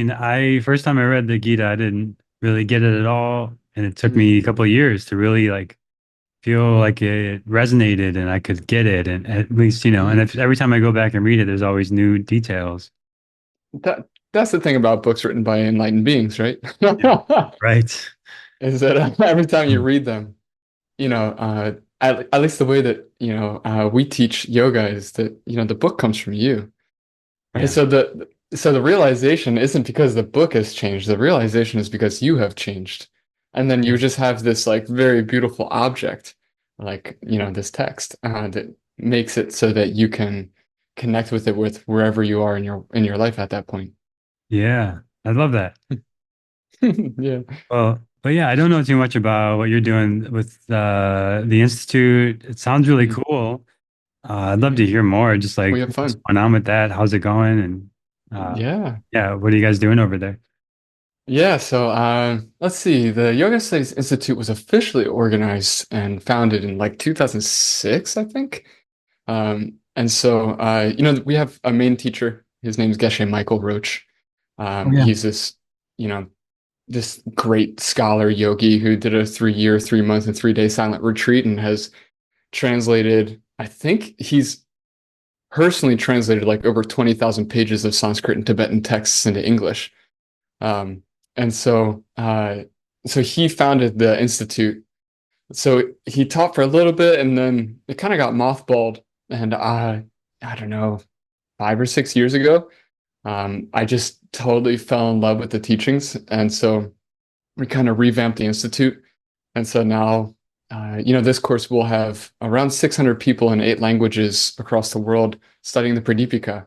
mean, I first time I read the Gita, I didn't really get it at all, and it took Mm. me a couple of years to really like feel like it resonated and I could get it, and at least, and Mm. if every time I go back and read it, there's always new details. That's the thing about books written by enlightened beings, right? Yeah. Right. Is that every time you read them, you know, at least the way that, we teach yoga is that, the book comes from you, right? Yeah. So the realization isn't because the book has changed. The realization is because you have changed. And then you Yeah. just have this like very beautiful object, like, this text, that makes it so that you can connect with it with wherever you are in your life at that point. Yeah. I love that. Yeah. Well, but yeah, I don't know too much about what you're doing with the Institute. It sounds really Mhm. cool. I'd love Yeah. to hear more. Just We like have what's fun. going on with that? How's it going? And Yeah. yeah, what are you guys doing over there? Yeah, so let's see. The Yoga Studies Institute was officially organized and founded in like 2006, I think. And so, we have a main teacher. His name's Geshe Michael Roach. Oh yeah. He's you know, this great scholar yogi who did a 3-year, 3-month, and 3-day silent retreat and has translated, I think he's personally translated like over 20,000 pages of Sanskrit and Tibetan texts into English. Um, and so he founded the institute. So he taught for a little bit, and then it kind of got mothballed. And I don't know, 5 or 6 years ago, I just totally fell in love with the teachings, and so we kind of revamped the institute. And so now, this course will have around 600 people in 8 languages across the world studying the Pradipika.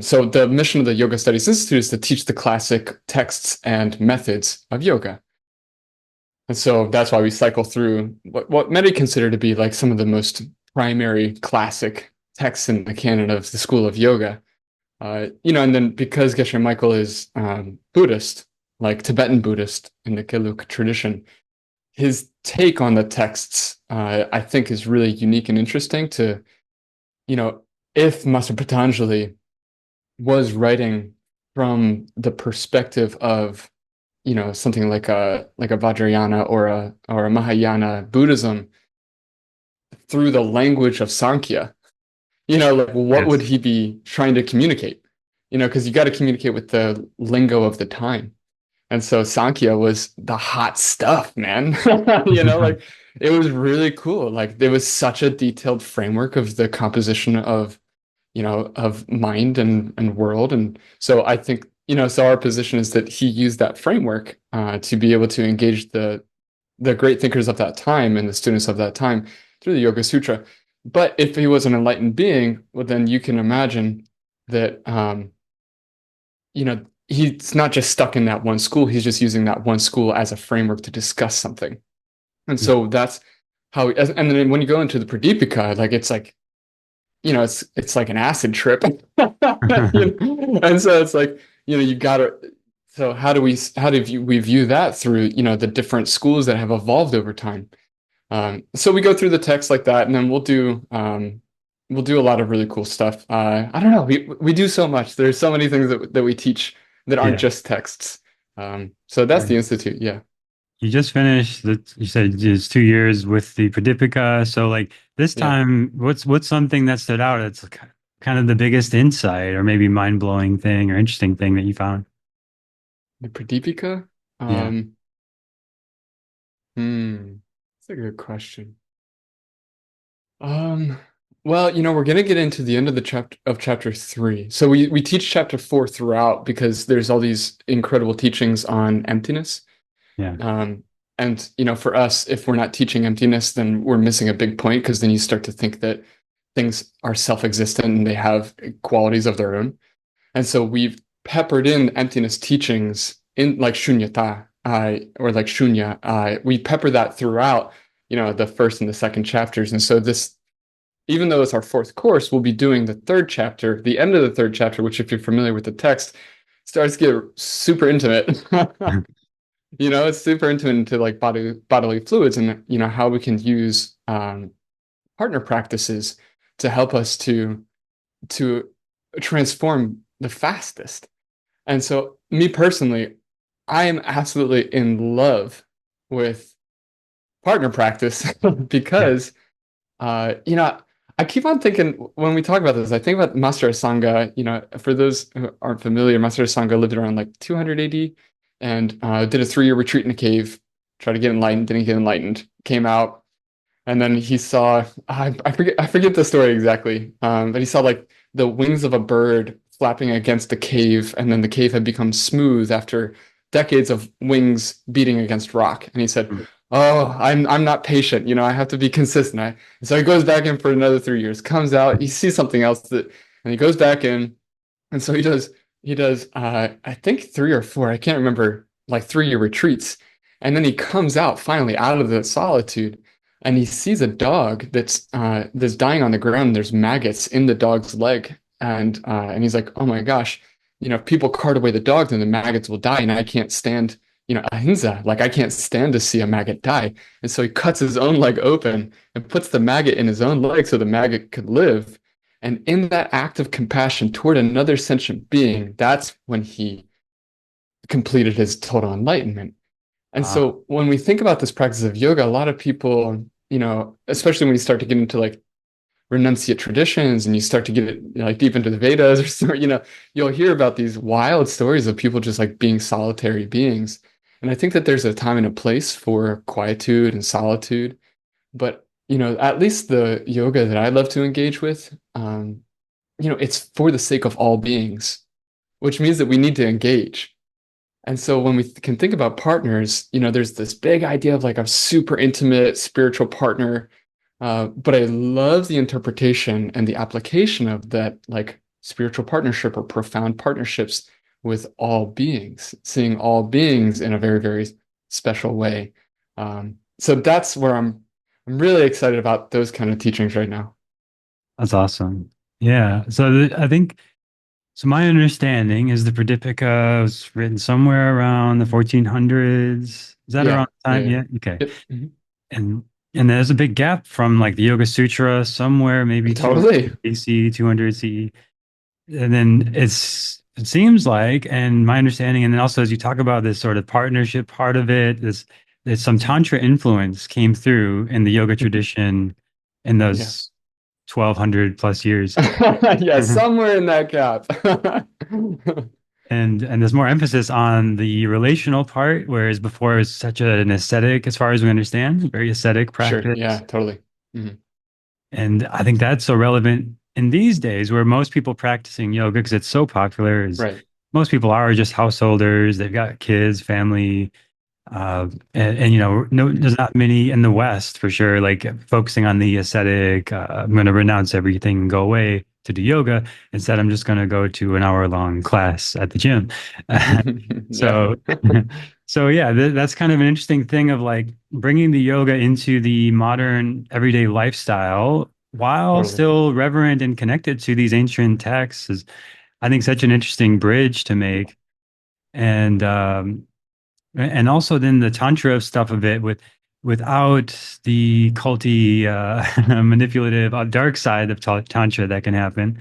So the mission of the Yoga Studies Institute is to teach the classic texts and methods of yoga. And so that's why we cycle through what many consider to be like some of the most primary classic texts in the canon of the school of yoga. And then because Geshe Michael is Buddhist, like Tibetan Buddhist in the Gelug tradition, his take on the texts, I think, is really unique and interesting to, you know, if Master Patanjali was writing from the perspective of something like a Vajrayana or a Mahayana Buddhism through the language of Sankhya, like what would Yes. he be trying to communicate? Because you got to communicate with the lingo of the time. And so Sankhya was the hot stuff, man. Like it was really cool. Like there was such a detailed framework of the composition of mind and world. And so I think, so our position is that he used that framework to be able to engage the great thinkers of that time and the students of that time through the Yoga Sutra. But if he was an enlightened being, well, then you can imagine that, he's not just stuck in that one school. He's just using that one school as a framework to discuss something. And Yeah. so that's how, and then when you go into the Pradipika, like it's like, it's like an acid trip. And so it's like, you gotta, so how do we view that through, the different schools that have evolved over time? So we go through the text like that, and then we'll do a lot of really cool stuff. I don't know, we do so much. There's so many things that we teach that aren't Yeah. just texts. So that's the Right. institute. Yeah. You just finished you said it's 2 years with the Pradipika. So like this Yeah. time, what's something that stood out? It's kind of the biggest insight or maybe mind-blowing thing or interesting thing that you found. The Pradipika. Yeah. Um, that's a good question. Um, well, we're gonna get into the end of the chapter 3. So we teach chapter 4 throughout because there's all these incredible teachings on emptiness. Yeah. Um, and for us, if we're not teaching emptiness, then we're missing a big point because then you start to think that things are self-existent and they have qualities of their own. And so we've peppered in emptiness teachings in like shunyata, or like shunya. We pepper that throughout, the first and the second chapters. And so this, even though it's our fourth course, we'll be doing the third chapter, the end of the third chapter, which if you're familiar with the text, starts to get super intimate. It's super intimate into like bodily fluids and how we can use partner practices to help us to transform the fastest. And so, me personally, I am absolutely in love with partner practice Yeah. because, you know, I keep on thinking when we talk about this, I think about Master Sangha. For those who aren't familiar, Master Sangha lived around like 200 AD and did a 3-year retreat in a cave, tried to get enlightened, didn't get enlightened, came out, and then he saw, I forget the story exactly, but he saw like the wings of a bird flapping against the cave, and then the cave had become smooth after decades of wings beating against rock. And he said, Mm. "Oh, I'm not patient. I have to be consistent." And so he goes back in for another 3 years, comes out, he sees something else and he goes back in, and so he does I think 3 or 4, I can't remember, like 3-year retreats. And then he comes out finally out of the solitude and he sees a dog that's dying on the ground. There's maggots in the dog's leg. And he's like, "Oh my gosh, if people cart away the dog, then the maggots will die. And I can't stand, ahimsa, like I can't stand to see a maggot die." And so he cuts his own leg open and puts the maggot in his own leg so the maggot could live. And in that act of compassion toward another sentient being, that's when he completed his total enlightenment. And Ah, so when we think about this practice of yoga, a lot of people, especially when you start to get into like renunciate traditions and you start to get it like deep into the Vedas or so, you'll hear about these wild stories of people just like being solitary beings. And I think that there's a time and a place for quietude and solitude. But, at least the yoga that I love to engage with, it's for the sake of all beings, which means that we need to engage. And so when we can think about partners, there's this big idea of like a super intimate spiritual partner. But I love the interpretation and the application of that, like spiritual partnership or profound partnerships with all beings, seeing all beings in a very, very special way. So that's where I'm really excited about those kind of teachings right now. that's awesome. Yeah. So I think so. My understanding is the Pradipika was written somewhere around the 1400s. Is that Yeah, around the yeah, time? yeah. Yeah. Okay. Yep. Mhm. And and there's a big gap from like the Yoga Sutra somewhere, maybe 200 Totally. BC, 200 CE. And then it seems like, and my understanding, and then also as you talk about this sort of partnership part of it, this there's some tantra influence came through in the yoga Mhm. tradition in Yeah. those 1200 plus years. Yeah, somewhere in that gap. And there's more emphasis on the relational part, whereas before it was such an aesthetic, as far as we understand, very aesthetic Sure. Yeah, practice. totally. Mhm. And I think that's so relevant in these days where most people practicing yoga, because it's so popular, is Right. most people are just householders. They've got kids, family, and no, Mhm. there's not many in the West for sure. Like focusing on the aesthetic, I'm going to renounce everything and go away to do yoga. Instead, I'm just going to go to an hour long class at the gym. Yeah. So, so yeah, that's kind of an interesting thing of like bringing the yoga into the modern everyday lifestyle while Totally. still reverent and connected to these ancient texts is, I think, such an interesting bridge to make. And and also then the tantra stuff of it without the culty, manipulative, dark side of tantra that can happen.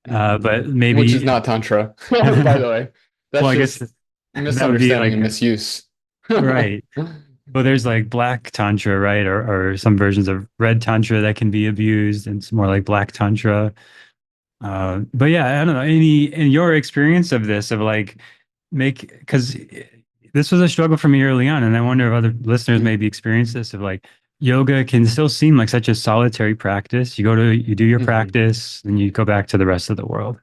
Mhm. But Which is maybe, not tantra, by the way. well, That's I guess just that would be misunderstanding like and misuse. right. Well, there's like black tantra, right? Or some versions of red tantra that can be abused, and it's more like black tantra. But yeah, I don't know. In your experience of this, of like because this was a struggle for me early on, and I wonder if other listeners Mm, maybe experience this of like yoga can still seem like such a solitary practice. You do your mhm. practice, and you go back to the rest of the world.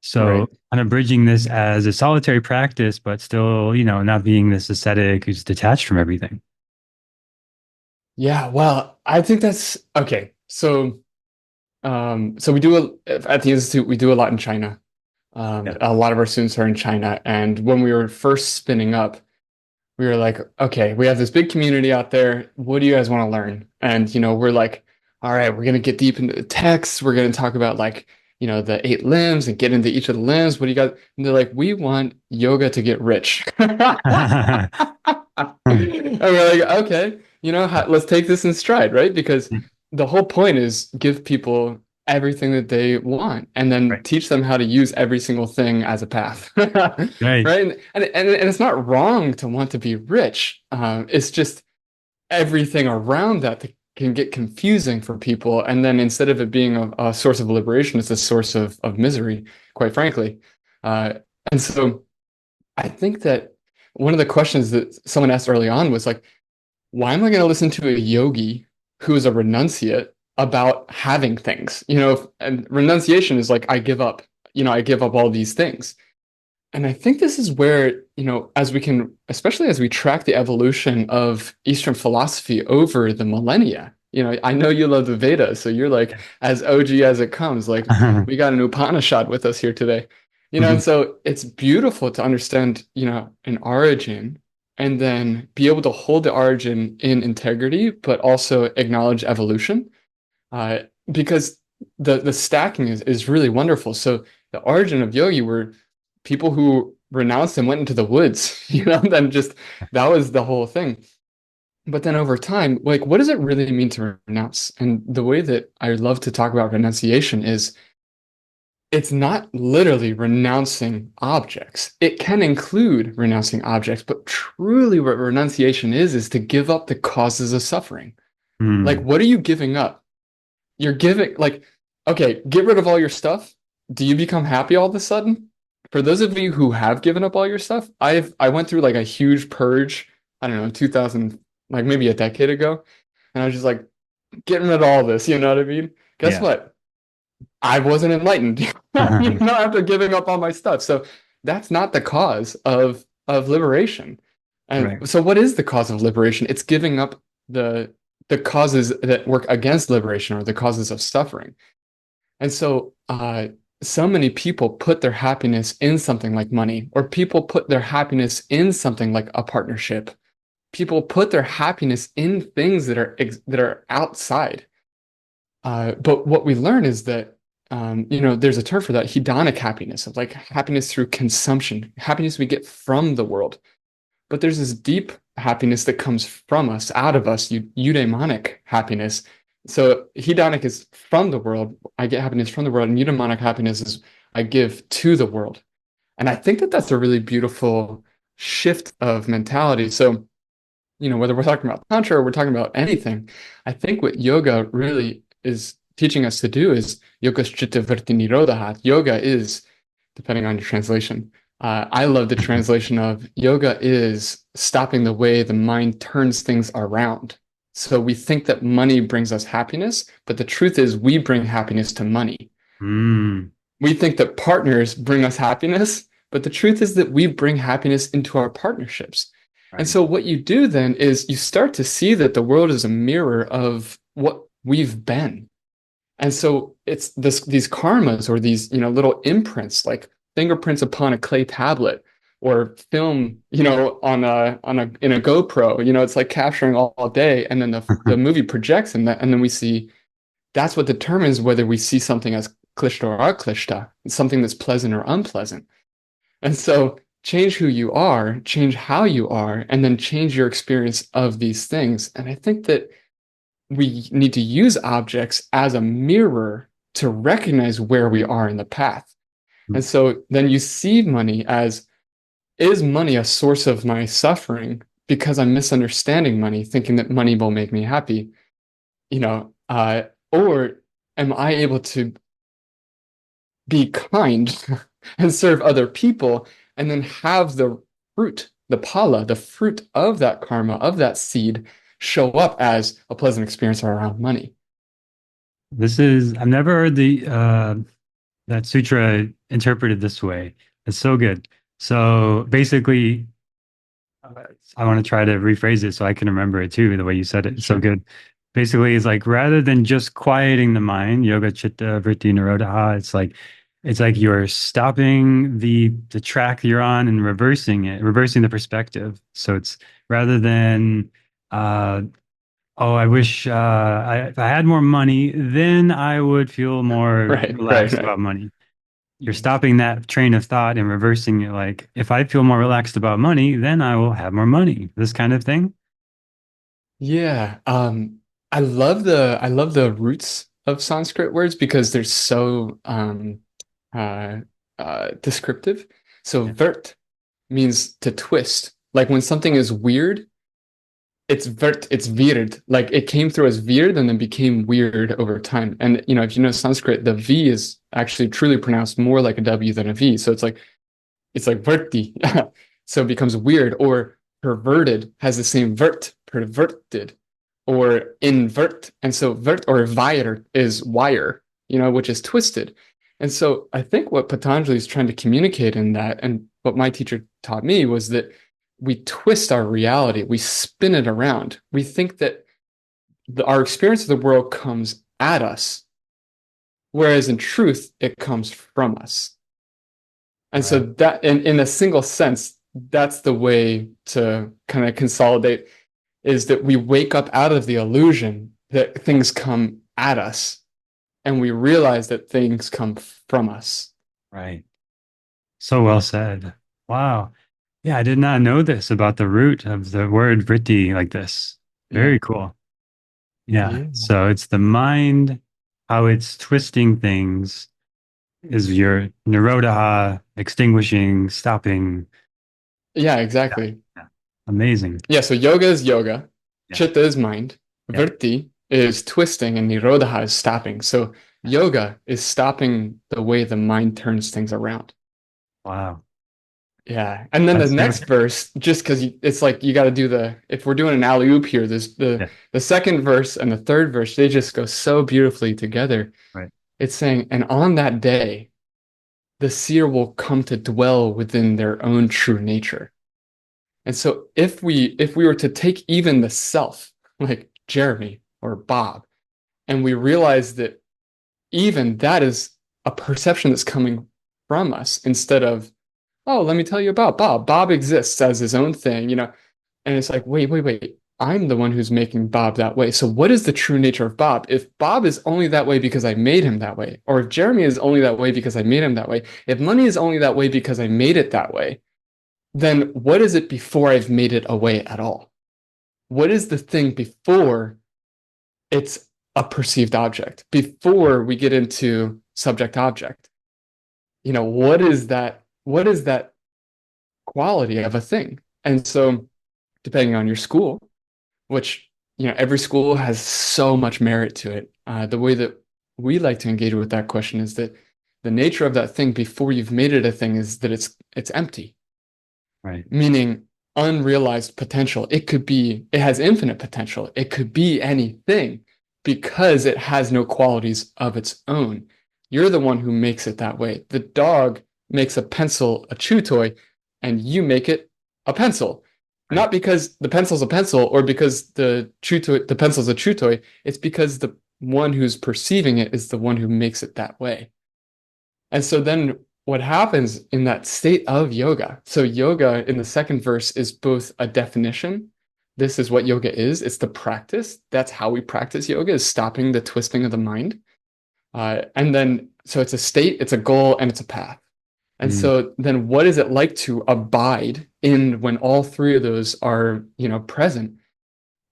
So Right. kind of bridging this as a solitary practice, but still, not being this ascetic who's detached from everything. Yeah, well, I think that's okay. So we do at the Institute, we do a lot in China. Yeah. A lot of our students are in China. And when we were first spinning up, we were like, okay, we have this big community out there. What do you guys want to learn? And, we're like, all right, we're going to get deep into the text. We're going to talk about like, the 8 limbs and get into each of the limbs. What do you got? And they're like, we want yoga to get rich. And we're like, okay, let's take this in stride, right? Because the whole point is give people everything that they want and then Right. teach them how to use every single thing as a path. Right. Right. And it's not wrong to want to be rich. It's just everything around that can get confusing for people. And then instead of it being a source of liberation, it's a source of misery, quite frankly. Uh, and so I think that one of the questions that someone asked early on was like, why am I going to listen to a yogi who is a renunciate about having things? And renunciation is like, I give up, I give up all these things. And I think this is where, as we can, especially as we track the evolution of Eastern philosophy over the millennia, I know you love the Vedas, so you're like as OG as it comes. Like we got an Upanishad with us here today, and Mhm. so it's beautiful to understand, an origin and then be able to hold the origin in integrity, but also acknowledge evolution, uh, because the stacking is really wonderful. So the origin of yogi were people who renounced and went into the woods, then just that was the whole thing. But then over time, like, what does it really mean to renounce? And the way that I love to talk about renunciation is it's not literally renouncing objects. It can include renouncing objects, but truly what renunciation is to give up the causes of suffering. Like, Mm. what are you giving up? You're giving, like, okay, get rid of all your stuff. Do you become happy all of a sudden? For those of you who have given up all your stuff, I went through like a huge purge, I don't know, 2000, like maybe a decade ago. And I was just like, getting rid of all this, you know what I mean? Guess Yeah. what? I wasn't enlightened, after giving up all my stuff. So that's not the cause of liberation. And Right. so what is the cause of liberation? It's giving up the causes that work against liberation or the causes of suffering. And so so many people put their happiness in something like money, or people put their happiness in something like a partnership. People put their happiness in things that are outside. But what we learn is that there's a term for that, hedonic happiness, of like happiness through consumption, happiness we get from the world. But there's this deep happiness that comes from us, out of us, eudaimonic happiness. So hedonic is from the world. I get happiness from the world, and eudaimonic happiness is I give to the world. And I think that that's a really beautiful shift of mentality. So, whether we're talking about tantra or we're talking about anything, I think what yoga really is teaching us to do is yoga chitta vritti nirodha. Yoga is, depending on your translation. I love the translation of yoga is stopping the way the mind turns things around. So we think that money brings us happiness, but the truth is we bring happiness to money. Mm. We think that partners bring us happiness, but the truth is that we bring happiness into our partnerships. And Right. so what you do then is you start to see that the world is a mirror of what we've been. And so it's these karmas or these, little imprints, like fingerprints upon a clay tablet or film, on a in a GoPro. It's like capturing all day, and then the movie projects, and then we see that's what determines whether we see something as klishta or aklishta, something that's pleasant or unpleasant. And so change who you are, change how you are, and then change your experience of these things. And I think that we need to use objects as a mirror to recognize where we are in the path. And so then you see money as, is money a source of my suffering because I'm misunderstanding money, thinking that money will make me happy, or am I able to be kind and serve other people and then have the fruit, the pala, the fruit of that karma, of that seed show up as a pleasant experience around money? I've never heard that sutra interpreted this way. It's so good. So basically, uh, I want to try to rephrase it so I can remember it too, the way you said it. It's so Sure. good. Basically, it's like rather than just quieting the mind, yoga chitta vritti nirodha, it's like you're stopping the track you're on and reversing it, reversing the perspective. So it's rather than uh oh, I wish if I had more money, then I would feel more Right, right, relaxed right. about money. You're stopping that train of thought and reversing it. Like, if I feel more relaxed about money, then I will have more money. This kind of thing. Yeah. I love the roots of Sanskrit words because they're so uh, descriptive. So Yeah. vert means to twist. Like when something is weird, it's vert, it's weird. Like it came through as weird and then became weird over time. And you know, if you know Sanskrit, the V is actually truly pronounced more like a W than a V. So it's like verti. So it becomes weird or perverted has the same vert, perverted or invert. And so vert or vire is wire, you know, which is twisted. And so I think what Patanjali is trying to communicate in that, and what my teacher taught me was that we twist our reality, we spin it around. We think that our experience of the world comes at us, whereas in truth, it comes from us. And so Right. that in a single sense, that's the way to kind of consolidate is that we wake up out of the illusion that things come at us and we realize that things come from us. Right. So well said. Wow. Yeah, I did not know this about the root of the word vritti like this. Yeah. Very cool. Yeah. Yeah. So it's the mind, how it's twisting things is your nirodha, extinguishing, stopping. Yeah, Yeah. exactly. Yeah. Amazing. Yeah, so yoga is yoga, Yeah. chitta is mind, Yeah. vritti is twisting, and nirodha is stopping. So Yeah. yoga is stopping the way the mind turns things around. Wow. Yeah. And then the That's so, next verse, just because it's like you got to do if we're doing an alley oop here, there's yeah. the second verse and the third verse, they just go so beautifully together. Right. It's saying, and on that day, the seer will come to dwell within their own true nature. And so if we were to take even the self, like Jeremy or Bob, and we realize that even that is a perception that's coming from us instead of, oh, let me tell you about Bob. Bob exists as his own thing, you know. And it's like, wait. I'm the one who's making Bob that way. So what is the true nature of Bob? If Bob is only that way because I made him that way, or if Jeremy is only that way because I made him that way, if money is only that way because I made it that way, then what is it before I've made it a way at all? What is the thing before it's a perceived object? Before we get into subject object, you know, what is that quality of a thing? And so depending on your school, which, you know, every school has so much merit to it. The way that we like to engage with that question is that the nature of that thing before you've made it a thing is that it's empty, Right. meaning unrealized potential. It has infinite potential. It could be anything because it has no qualities of its own. You're the one who makes it that way. The dog makes a pencil a chew toy, and you make it a pencil. Right. Not because the pencil's a pencil or because the pencil's a chew toy. It's because the one who's perceiving it is the one who makes it that way. And so then what happens in that state of yoga? So yoga in the second verse is both a definition. This is what yoga is. It's the practice. That's how we practice yoga is stopping the twisting of the mind. And then, so it's a state, it's a goal, and it's a path. And Mm. so then what is it like to abide in when all three of those are, you know, present?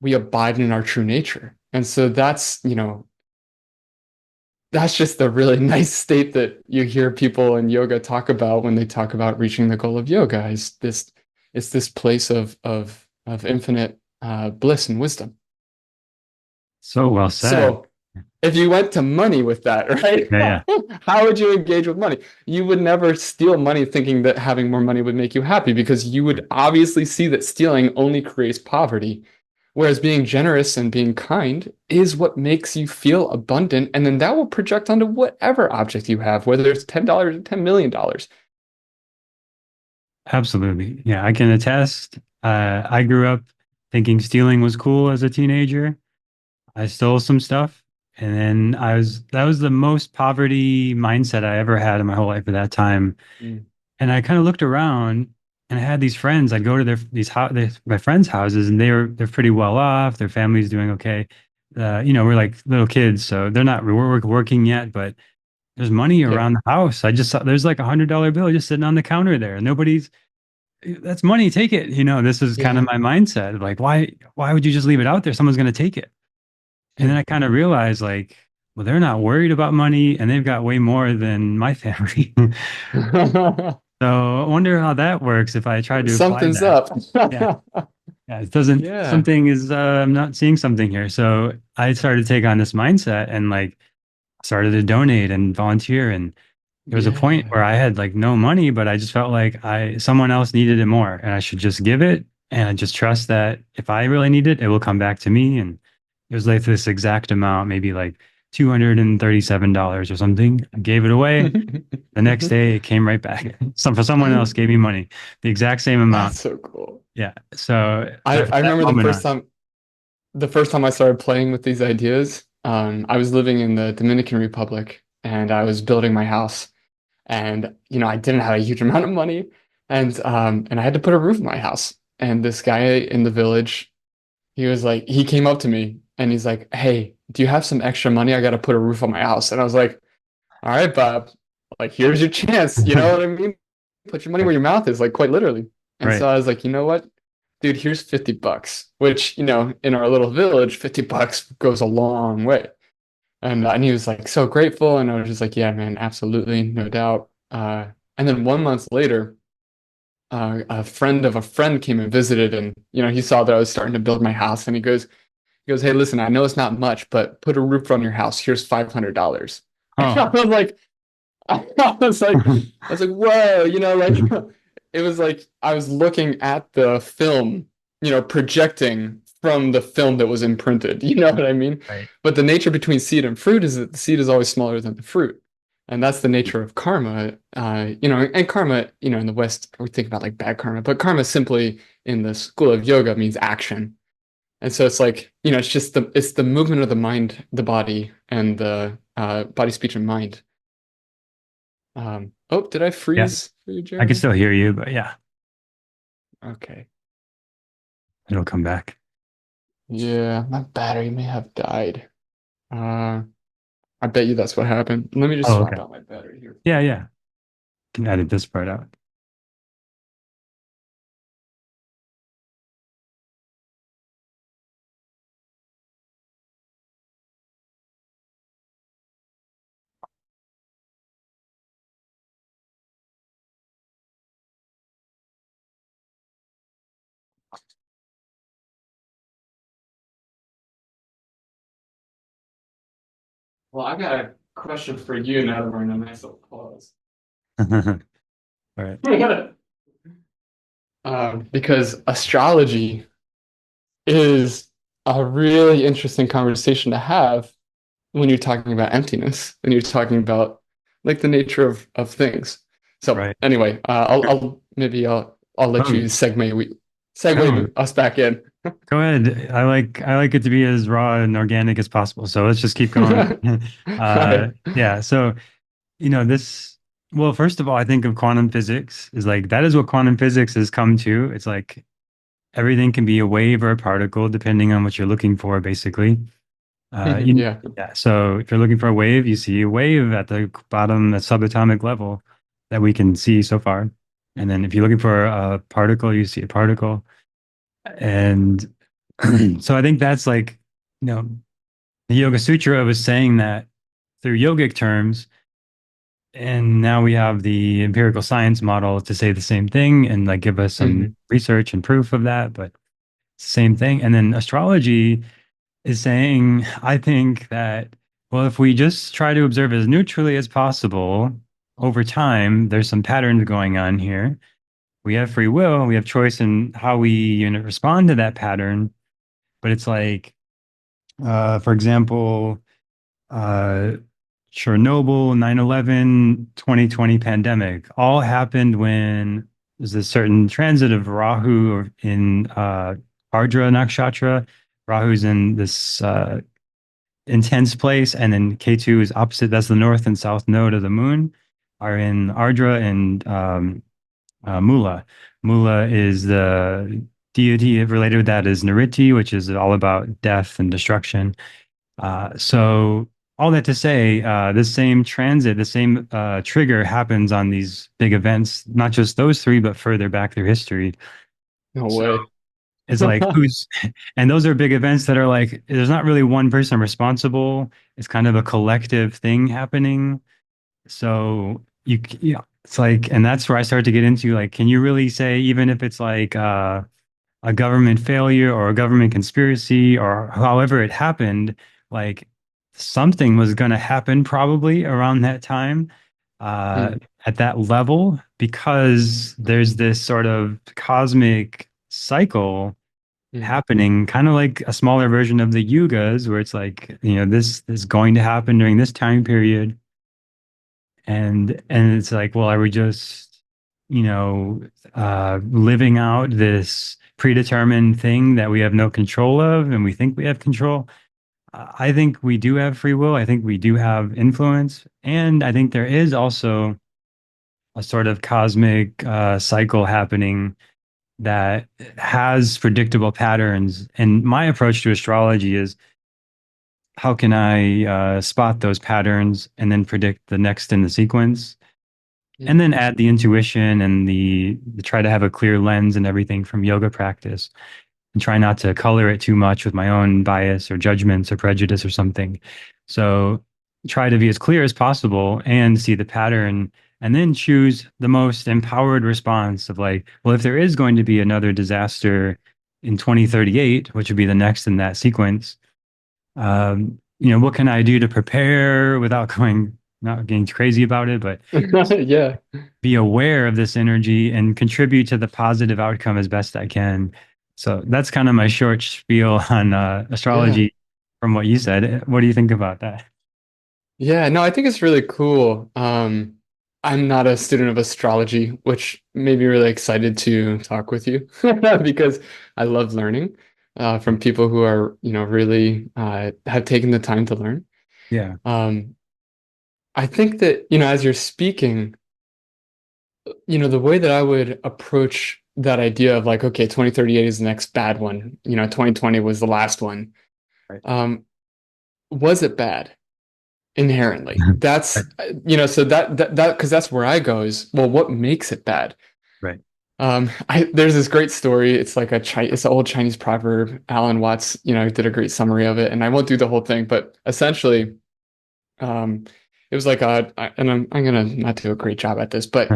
We abide in our true nature. And so that's, you know, that's just the really nice state that you hear people in yoga talk about when they talk about reaching the goal of yoga is this it's this place of infinite bliss and wisdom. So well said. So if you went to money with that, right? Yeah. Yeah. How would you engage with money? You would never steal money thinking that having more money would make you happy because you would obviously see that stealing only creates poverty. Whereas being generous and being kind is what makes you feel abundant. And then that will project onto whatever object you have, whether it's $10 or $10 million. Absolutely. Yeah, I can attest. I grew up thinking stealing was cool as a teenager. I stole some stuff, and then that was the most poverty mindset I ever had in my whole life at that time. Mm. And I kind of looked around, and I had these friends. I'd go to my friends' houses, and they're pretty well off. Their family's doing okay. We're like little kids, so they're not we're working yet, but there's money Yeah. around the house. I just saw there's like $100 bill just sitting on the counter there. Nobody's That's money, take it. This is kind of Yeah. my mindset. Like, why would you just leave it out there? Someone's going to take it. And then Yeah. I kind of realized like well, they're not worried about money and they've got way more than my family. So I wonder how that works if I try to apply Something's that. up. Yeah. Yeah, it doesn't, Yeah. something is, I'm not seeing something here. So I started to take on this mindset and like started to donate and volunteer. And there was a point Yeah. where I had like no money, but I just felt like someone else needed it more and I should just give it. And I just trust that if I really need it, it will come back to me. And it was like this exact amount, maybe like $237 or something. I gave it away. The next day it came right back. For someone else gave me money, the exact same amount. That's so cool. Yeah. So from I that remember moment on, the first time I started playing with these ideas, I was living in the Dominican Republic and I was building my house. And I didn't have a huge amount of money, and I had to put a roof on my house. And this guy in the village, he came up to me and he's like, "Hey, do you have some extra money? I got to put a roof on my house." And I was like, "All right, Bob, like here's your chance." You know what I mean? Put your money where right, your mouth is, like quite literally. And so right. I was like, you know what, dude, here's $50, which in our little village, $50 goes a long way. And he was like so grateful, and I was just like, yeah, man, absolutely, no doubt. And then 1 month later, a friend of a friend came and visited, and he saw that I was starting to build my house, and he goes, hey, listen, I know it's not much, but put a roof on your house. Here's $500. And Oh, I was like, whoa, like it was like I was looking at the film, projecting from the film that was imprinted. You know what I mean? right. But the nature between seed and fruit is that the seed is always smaller than the fruit. And that's the nature of karma. And karma, in the West, we think about like bad karma, but karma simply in the school of yoga means action. And so it's like, it's the movement of the mind, the body, and the body, speech, and mind. Oh, did I Yeah, freeze for you, I can Jeremy? still hear you, but yeah, Okay. it'll come back. Yeah, my battery may have died. Uh, I bet you that's what happened. Let me just Oh, swap okay. out my battery here. Yeah, yeah. Can edit this part out. Well, I got a question for you now that we're in a nice little pause. All right. Because astrology is a really interesting conversation to have when you're talking about emptiness, when you're talking about like the nature of things. So Right. anyway, I'll let you Oh, no, segue us back in. go ahead. I like it to be as raw and organic as possible. So let's just keep going. All right. Yeah. So, this, well, first of all, I think of quantum physics is like that is what quantum physics has come to. It's like everything can be a wave or a particle depending on what you're looking for, basically. Yeah. Yeah. So if you're looking for a wave, you see a wave at the bottom, the subatomic level that we can see so far. And then if you're looking for a particle, you see a particle. And so I think that's like, you know, the Yoga Sutra was saying that through yogic terms. And now we have the empirical science model to say the same thing and like give us some Hmm. research and proof of that, but it's the same thing. And then astrology is saying, I think that, well, if we just try to observe as neutrally as possible over time, there's some patterns going on here. We have free will, we have choice in how we respond to that pattern. But it's like, for example, uh, Chernobyl, 9/11, 2020 pandemic all happened when there's a certain transit of Rahu in Ardra Nakshatra. Rahu's in this intense place, and then K2 is opposite. That's the north and south node of the moon, are in Ardra and Mula. Mula is the deity related with that is Nritti, which is all about death and destruction. So all that to say, this same transit, the same trigger happens on these big events, not just those three, but further back through history. No So way. It's like who's, and those are big events that are like, there's not really one person responsible. It's kind of a collective thing happening. So yeah, it's like, and that's where I start to get into like, can you really say, even if it's like a government failure or a government conspiracy or however it happened, like something was going to happen probably around that time uh, Mm, at that level because there's this sort of cosmic cycle mm, happening, kind of like a smaller version of the yugas, where it's like, this is going to happen during this time period. And it's like, well, are we just, living out this predetermined thing that we have no control of and we think we have control? I think we do have free will. I think we do have influence. And I think there is also a sort of cosmic cycle happening that has predictable patterns. And my approach to astrology is how can I spot those patterns and then predict the next in the sequence? And mm, then add the intuition and the try to have a clear lens and everything from yoga practice and try not to color it too much with my own bias or judgments or prejudice or something. So try to be as clear as possible and see the pattern and then choose the most empowered response of like, well, if there is going to be another disaster in 2038, which would be the next in that sequence, what can I do to prepare without not getting crazy about it, but yeah. be aware of this energy and contribute to the positive outcome as best I can. So that's kind of my short spiel on Yeah. astrology from what you said. What do you think about that? Yeah, no, I think it's really cool. I'm not a student of astrology, which made me really excited to talk with you because I love learning from people who are, really have taken the time to learn. Yeah, Um, I think that, as you're speaking, the way that I would approach that idea of like, okay, 2038 is the next bad one, 2020 was the last one. right. Um, was it bad? Inherently. Right. That's so because that's where I go is, well, what makes it bad? Right. There's this great story. It's like it's an old Chinese proverb. Alan Watts, did a great summary of it, and I won't do the whole thing, but essentially, um, it was like and I'm gonna not do a great job at this, but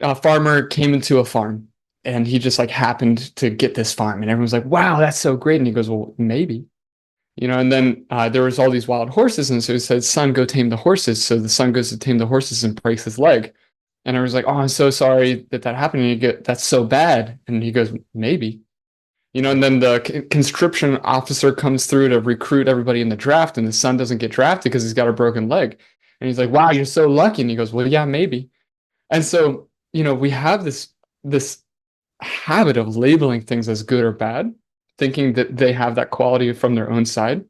a farmer came into a farm, and he just like happened to get this farm, and everyone's like, "Wow, that's so great!" And he goes, "Well, maybe." And then there was all these wild horses, and so he said, "Son, go tame the horses." So the son goes to tame the horses and breaks his leg, and I was like, "Oh, I'm so sorry that that happened." And you get, "That's so bad," and he goes, "Maybe." And then the conscription officer comes through to recruit everybody in the draft, and the son doesn't get drafted because he's got a broken leg, and he's like, "Wow, you're so lucky," and he goes, "Well, yeah, maybe." And so we have this habit of labeling things as good or bad, thinking that they have that quality from their own side. And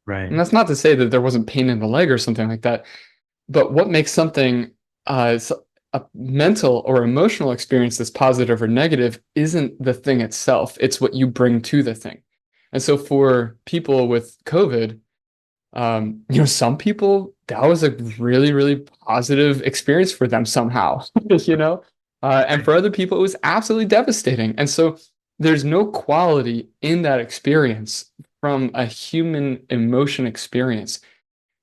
Right. that's not to say that there wasn't pain in the leg or something like that, but what makes something a mental or emotional experience that's positive or negative isn't the thing itself. It's what you bring to the thing. And so for people with COVID, some people that was a really, really positive experience for them somehow, and Right. for other people, it was absolutely devastating. And so there's no quality in that experience from a human emotion experience.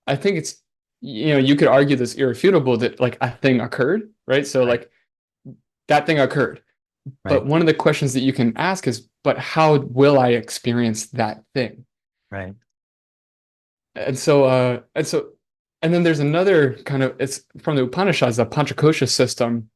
I think it's, you could argue this irrefutable that like a thing occurred, right? So Right. like that thing occurred. But Right. one of the questions that you can ask is, but how will I experience that thing? Right. And so, and then there's another kind of, it's from the Upanishads, the Panchakosha system,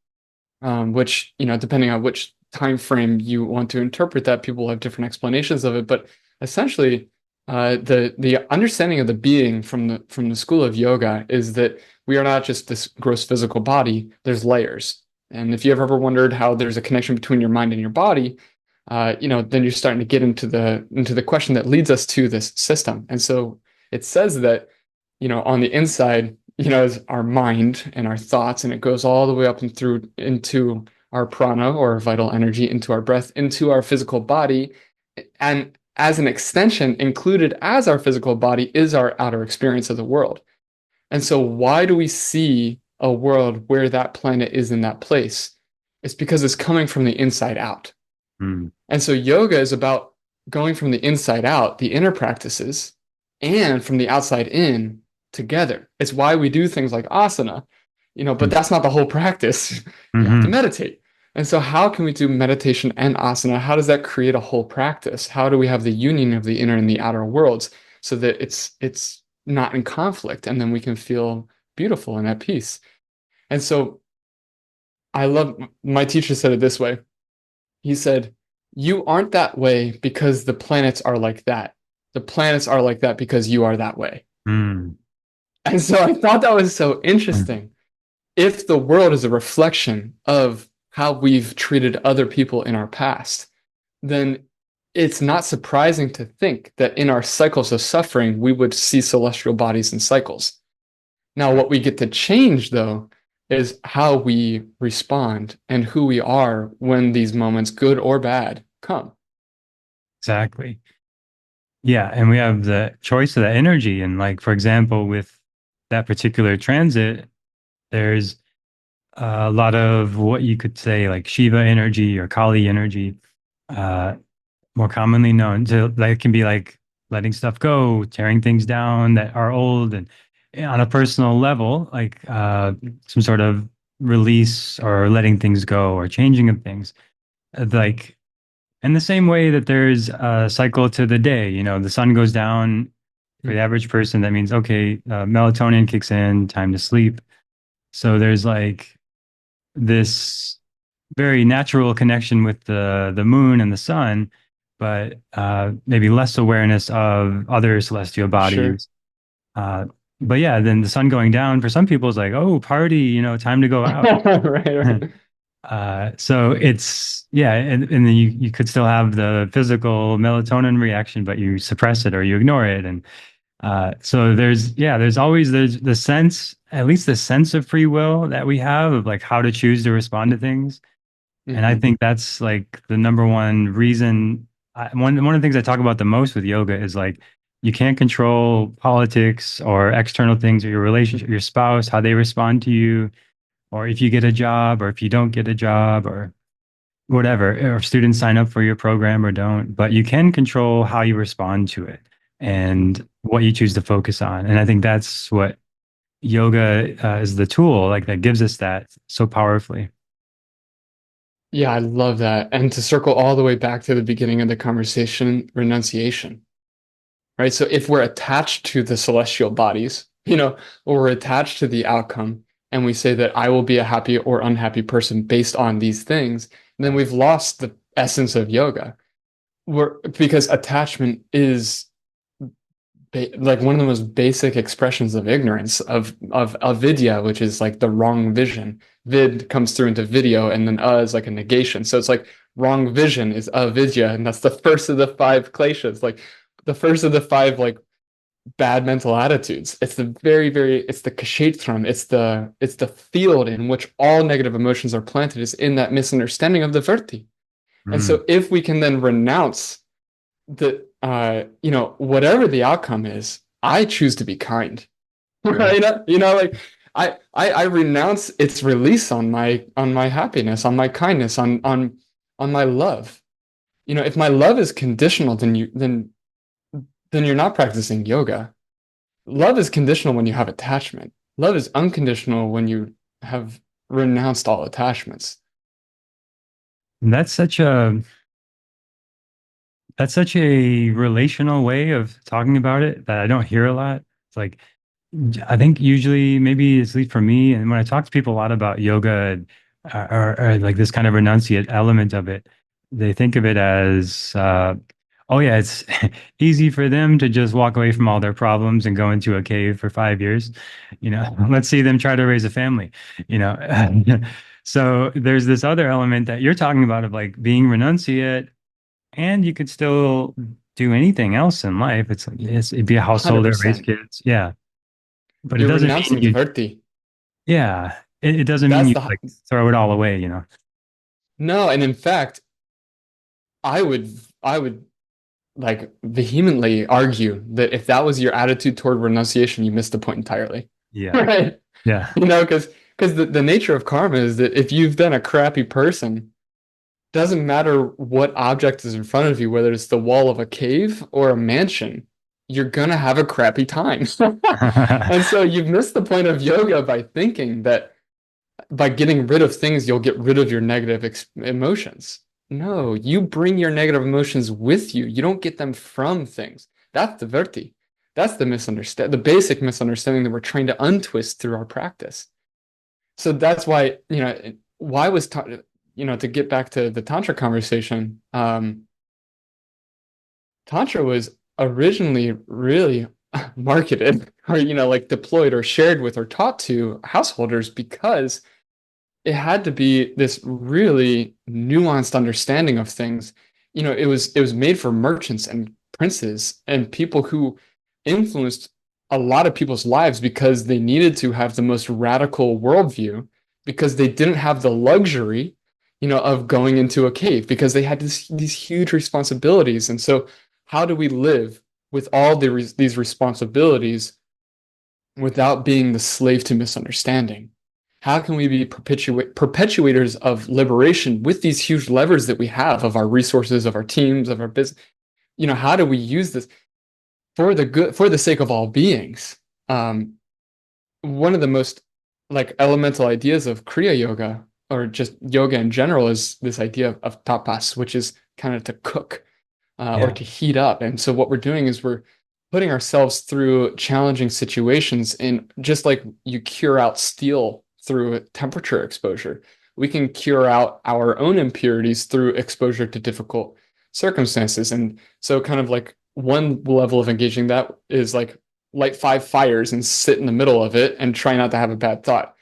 which, depending on which time frame you want to interpret that, people have different explanations of it. But essentially, the understanding of the being from the school of yoga is that we are not just this gross physical body. There's layers, and if you have ever wondered how there's a connection between your mind and your body, then you're starting to get into the question that leads us to this system. And so it says that on the inside, is our mind and our thoughts, and it goes all the way up and through into our prana or vital energy, into our breath, into our physical body. And as an extension, included as our physical body is our outer experience of the world. And so, why do we see a world where that planet is in that place? It's because it's coming from the inside out. Mm. And so yoga is about going from the inside out, the inner practices, and from the outside in together. It's why we do things like asana, but that's not the whole practice. You have to Mm-hmm. meditate. And so how can we do meditation and asana? How does that create a whole practice? How do we have the union of the inner and the outer worlds so that it's not in conflict and then we can feel beautiful and at peace? And so I love my teacher said it this way. He said, "You aren't that way because the planets are like that. The planets are like that because you are that way." Mm. And so I thought that was so interesting. If the world is a reflection of how we've treated other people in our past, then it's not surprising to think that in our cycles of suffering, we would see celestial bodies in cycles. Now, what we get to change, though, is how we respond and who we are when these moments, good or bad, come. Exactly. Yeah, and we have the choice of the energy. And like, for example, with that particular transit, there's a lot of what you could say like Shiva energy or Kali energy, uh, more commonly known to like can be like letting stuff go, tearing things down that are old, and on a personal level, like some sort of release or letting things go or changing of things. Like in the same way that there's a cycle to the day, the sun goes down for the average person. That means, okay, melatonin kicks in, time to sleep. So there's like this very natural connection with the moon and the sun, but maybe less awareness of other celestial Sure. bodies. Uh, but yeah, then the sun going down for some people is like, oh, party, time to go out. Right, right. So it's yeah, and then you could still have the physical melatonin reaction, but you suppress it or you ignore it, and so there's always the sense, at least the sense of free will that we have of like how to choose to respond to things. And I Hmm. think that's like the number one reason. One of the things I talk about the most with yoga is like you can't control politics or external things or your relationship, your spouse, how they respond to you, or if you get a job or if you don't get a job or whatever, or if students sign up for your program or don't. But you can control how you respond to it and what you choose to focus on. And I think that's what yoga is the tool like that gives us that so powerfully. Yeah, I love that. And to circle all the way back to the beginning of the conversation, renunciation, right? So if we're attached to the celestial bodies, or we're attached to the outcome, and we say that I will be a happy or unhappy person based on these things, then we've lost the essence of yoga. Because attachment is like one of the most basic expressions of ignorance of avidya, which is like the wrong vision. Vid comes through into video, and then is like a negation. So it's like wrong vision is avidya, and that's the first of the five kleshas, like the first of the five like bad mental attitudes. It's the it's the kshetram, it's the field in which all negative emotions are planted, is in that misunderstanding of the virti. And Mm, so if we can then renounce that, whatever the outcome is, I choose to be kind. right. Right? Like I renounce its release on my happiness, on my kindness, on my love. If my love is conditional, then you're not practicing yoga. Love is conditional when you have attachment. Love is unconditional when you have renounced all attachments. And that's such a relational way of talking about it that I don't hear a lot. It's like I think usually maybe it's at least for me, and when I talk to people a lot about yoga or like this kind of renunciate element of it, they think of it as oh yeah, it's easy for them to just walk away from all their problems and go into a cave for 5 years. Let's see them try to raise a family, you know. So there's this other element that you're talking about of like being renunciate and you could still do anything else in life. It's like it'd be a householder, raise 100%. kids. Yeah. But it You're doesn't mean renouncing you, Dharti. yeah, it doesn't mean That's you the like throw it all away. No, and in fact, I would like vehemently argue that if that was your attitude toward renunciation, you missed the point entirely. Yeah. Right? Yeah. Because the nature of karma is that if you've been a crappy person, doesn't matter what object is in front of you, whether it's the wall of a cave or a mansion, you're gonna have a crappy time. And so you've missed the point of yoga by thinking that by getting rid of things, you'll get rid of your negative emotions. No, you bring your negative emotions with you. You don't get them from things. That's the verti. That's the misunderstand, the basic misunderstanding that we're trying to untwist through our practice. So that's why, why was, to get back to the Tantra conversation, Tantra was originally really marketed or, like deployed or shared with or taught to householders because it had to be this really nuanced understanding of things. It was made for merchants and princes and people who influenced a lot of people's lives because they needed to have the most radical worldview because they didn't have the luxury, of going into a cave because they had these huge responsibilities. And so, how do we live with all these responsibilities without being the slave to misunderstanding? How can we be perpetuators of liberation with these huge levers that we have of our resources, of our teams, of our business? How do we use this for the good, for the sake of all beings? One of the most like elemental ideas of Kriya Yoga or just yoga in general is this idea of tapas, which is kind of to cook or Yeah. to heat up. And so what we're doing is we're putting ourselves through challenging situations, and just like you cure out steel through temperature exposure, we can cure out our own impurities through exposure to difficult circumstances. And so kind of like one level of engaging that is like light 5 fires and sit in the middle of it and try not to have a bad thought.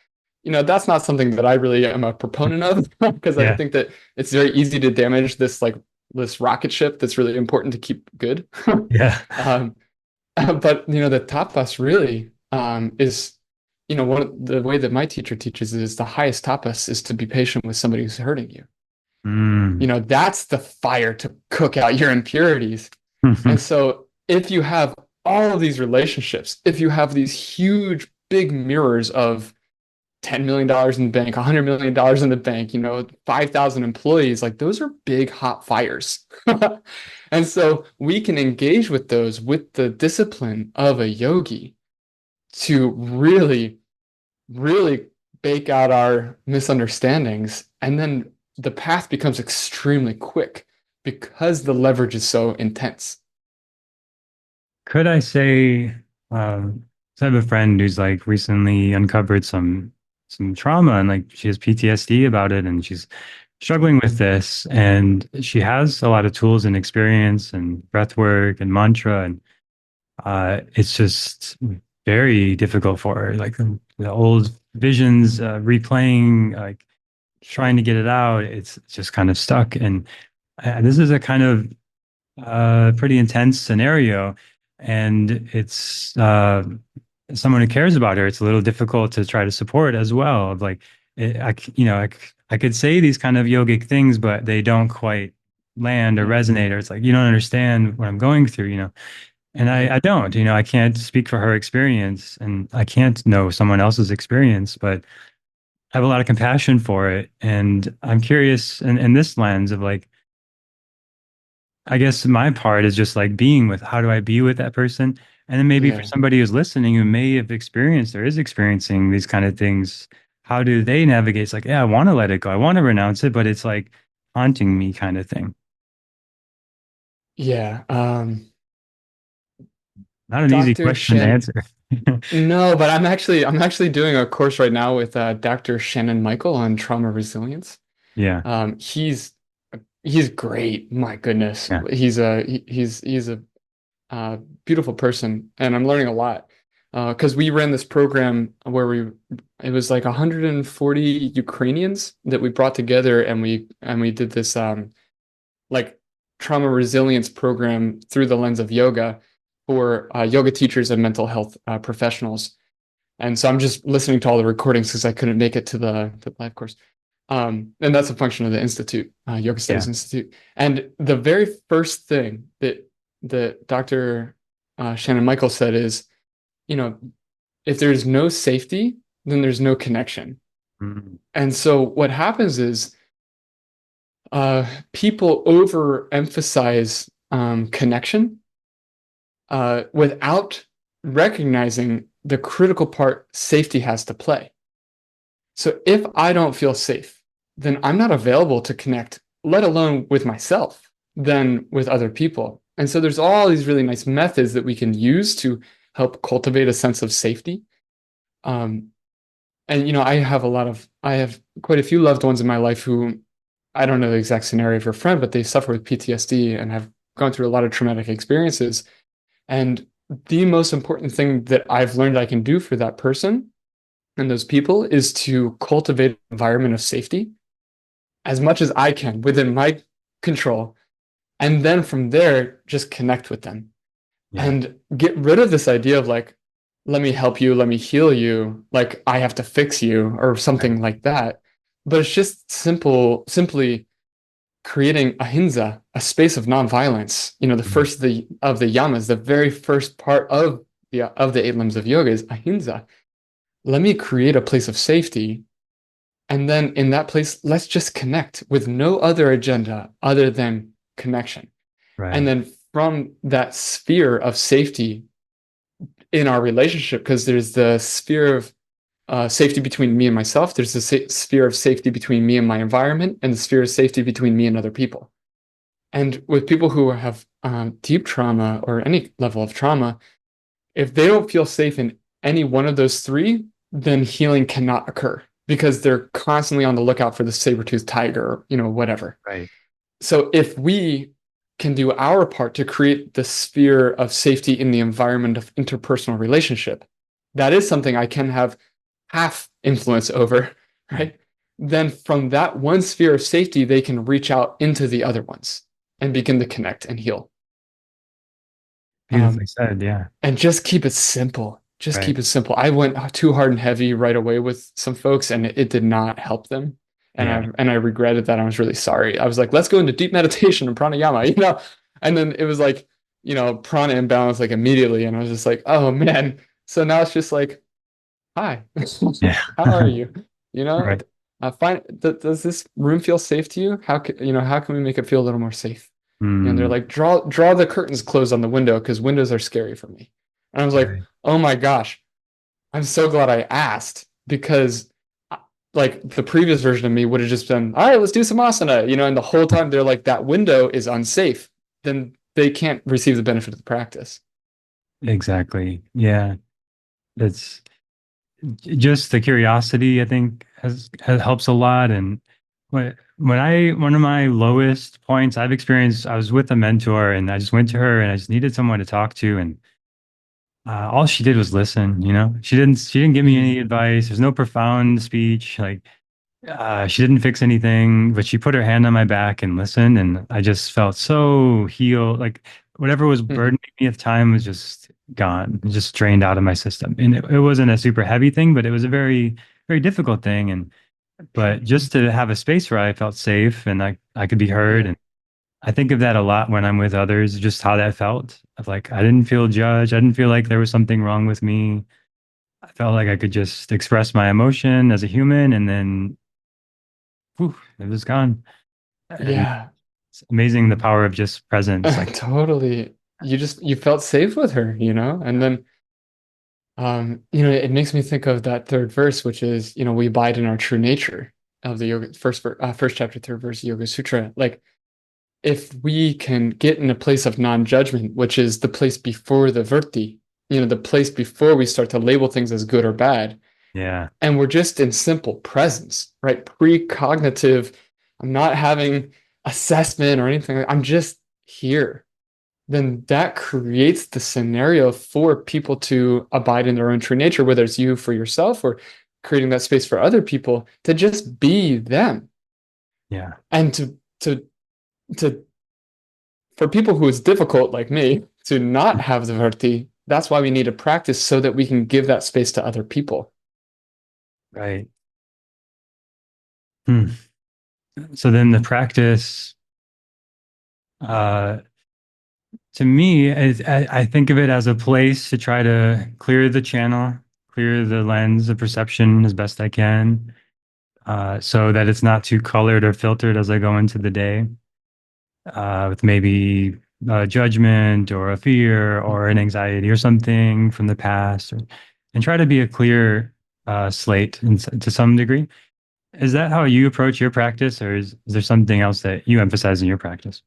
That's not something that I really am a proponent of because I Yeah. think that it's very easy to damage this rocket ship that's really important to keep good. Yeah. um, but the tapas really is one of the way that my teacher teaches is the highest tapas is to be patient with somebody who's hurting you. Mm. That's the fire to cook out your impurities. And so if you have all of these relationships, if you have these huge big mirrors of $10 million in the bank, $100 million in the bank, 5,000 employees, like those are big hot fires. And so we can engage with those with the discipline of a yogi to really, really bake out our misunderstandings. And then the path becomes extremely quick because the leverage is so intense. Could I say, so I have a friend who's like recently uncovered some trauma and like she has PTSD about it and she's struggling with this and she has a lot of tools and experience and breath work and mantra and it's just very difficult for her. Like the old visions replaying, like trying to get it out, it's just kind of stuck. And this is a kind of pretty intense scenario, and it's someone who cares about her. It's a little difficult to try to support as well. Like, I could say these kind of yogic things, but they don't quite land or Mm, resonate, or it's like you don't understand what I'm going through, and I right. don't, I can't speak for her experience, and I can't know someone else's experience, but I have a lot of compassion for it, and I'm curious in this lens of like I guess my part is just like being with how do I be with that person? And then maybe for Yeah. somebody who's listening who may have experienced or is experiencing these kind of things, how do they navigate? It's like, yeah, I want to let it go. I want to renounce it, but it's like haunting me kind of thing. Yeah. Not an easy Dr. question to Shen, answer. no, but I'm actually doing a course right now with Dr. Shannon Michael on trauma resilience. Yeah. He's great. My goodness, Yeah. he's a beautiful person, and I'm learning a lot because we ran this program where it was like 140 Ukrainians that we brought together, and we did this like trauma resilience program through the lens of yoga for yoga teachers and mental health professionals. And so I'm just listening to all the recordings because I couldn't make it to the live course. And that's a function of the institute, Yoga Yeah. Studies Institute. And the very first thing that Dr. Shannon Michael said is, you know, if there's no safety, then there's no connection. Mm. And so what happens is People overemphasize connection without recognizing the critical part safety has to play. So if I don't feel safe, then I'm not available to connect, let alone with myself, then with other people. And so there's all these really nice methods that we can use to help cultivate a sense of safety. Um, and I have quite a few loved ones in my life who I don't know the exact scenario of your friend, but they suffer with PTSD and have gone through a lot of traumatic experiences. And the most important thing that I've learned I can do for that person and those people is to cultivate an environment of safety as much as I can within my control. And then from there, just connect with them Yeah. and get rid of this idea of like, let me help you, let me heal you, like I have to fix you or Right. something like that. But it's just simply creating ahimsa, a space of nonviolence. You know, the Mm. first of the yamas, the very first part of the eight limbs of yoga is ahimsa. Let me create a place of safety. And then in that place, let's just connect with no other agenda other than connection. And Right. then from that sphere of safety in our relationship, because there's the sphere of safety between me and myself, there's the sphere of safety between me and my environment, and the sphere of safety between me and other people. And with people who have deep trauma or any level of trauma, if they don't feel safe in any one of those three, then healing cannot occur because they're constantly on the lookout for the saber-toothed tiger, or, whatever. Right. So if we can do our part to create the sphere of safety in the environment of interpersonal relationship, that is something I can have half influence over, Right. right? Then from that one sphere of safety, they can reach out into the other ones and begin to connect and heal. Beautifully Um, said. Yeah. and just keep it simple. Just Right. keep it simple. I went too hard and heavy right away with some folks, and it did not help them. Yeah. And I regretted that. I was really sorry. I was like, let's go into deep meditation and pranayama, And then it was like, prana imbalance like immediately, and I was just like, oh man. So now it's just like, hi, Yeah. how are you? You know, Right. does this room feel safe to you? How can we make it feel a little more safe? And they're Mm. like, draw the curtains closed on the window because windows are scary for me. And I was like, Right. oh my gosh, I'm so glad I asked because like the previous version of me would have just been, all right, let's do some asana, and the whole time they're like, that window is unsafe. Then they can't receive the benefit of the practice. Exactly. Yeah. That's just the curiosity, I think, has helps a lot. And one of my lowest points I've experienced, I was with a mentor and I just went to her and I just needed someone to talk to. And all she did was listen, she didn't give me any Mm, advice. There's no profound speech. Like, she didn't fix anything, but she put her hand on my back and listened. And I just felt so healed. Like whatever was mm, burdening me at the time was just gone, just drained out of my system. And it wasn't a super heavy thing, but it was a very, very difficult thing. But just to have a space where I felt safe and I could be heard. yeah. And I think of that a lot when I'm with others, just how that felt. Of like, I didn't feel judged. I didn't feel like there was something wrong with me. I felt like I could just express my emotion as a human and then whew, it was gone. And Yeah. it's amazing the power of just presence. Like, Totally. You felt safe with her, and then it makes me think of that third verse, which is, we abide in our true nature of the yoga first chapter, third verse, Yoga Sutra. Like, if we can get in a place of non-judgment, which is the place before the virti, the place before we start to label things as good or bad, yeah, and we're just in simple presence, right? Precognitive. I'm not having assessment or anything. I'm just here. Then that creates the scenario for people to abide in their own true nature, whether it's you for yourself or creating that space for other people to just be them. yeah, And to for people who it's difficult like me to not have the verti, that's why we need to practice so that we can give that space to other people. right. Hmm. So then the practice, uh, to me, I think of it as a place to try to clear the channel, clear the lens of perception as best I can. so that it's not too colored or filtered as I go into the day, with maybe judgment or a fear or an Mhm. anxiety or something from the past, and try to be a clear slate to some degree. Is that how you approach your practice, or is there something else that you emphasize in your practice?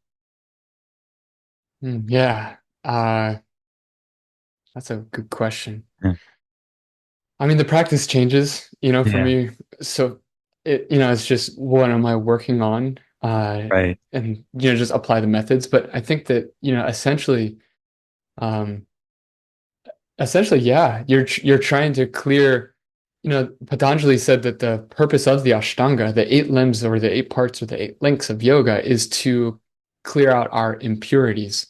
Yeah, uh, that's a good question. Yeah. I mean, the practice changes, for Yeah, me. So it's just what am I working on? right. And just apply the methods. But I think that, um, essentially, yeah, you're trying to clear, Patanjali said that the purpose of the Ashtanga, the eight limbs or the eight parts or the eight links of yoga, is to clear out our impurities.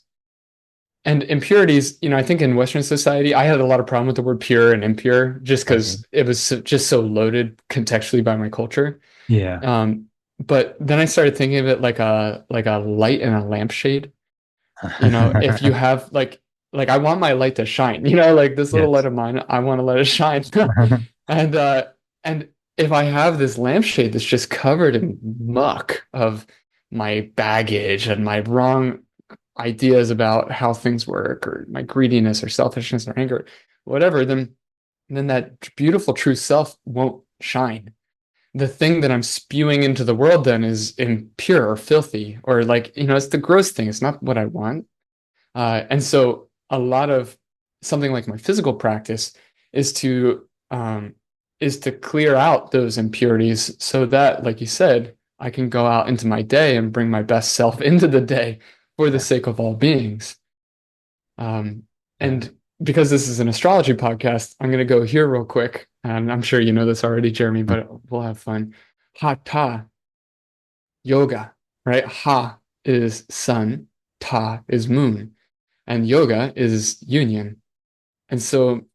And impurities, I think in Western society, I had a lot of problem with the word pure and impure just Okay. because it was just so loaded contextually by my culture. Yeah. Um, but then I started thinking of it like a light and a lampshade. If you have like I want my light to shine, like this little light Yes. of mine, I want to let it shine. And and if I have this lampshade that's just covered in muck of my baggage and my wrong ideas about how things work or my greediness or selfishness or anger, whatever, then that beautiful true self won't shine. The thing that I'm spewing into the world then is impure or filthy or like, it's the gross thing. It's not what I want. And so a lot of something like my physical practice is to um, is to clear out those impurities so that, like you said, I can go out into my day and bring my best self into the day for the Yeah. sake of all beings. Um, Yeah. and because this is an astrology podcast, I'm going to go here real quick. And I'm sure you know this already, Jeremy, but we'll have fun. Hatha yoga, right? Ha is sun, ta is moon, and yoga is union. And so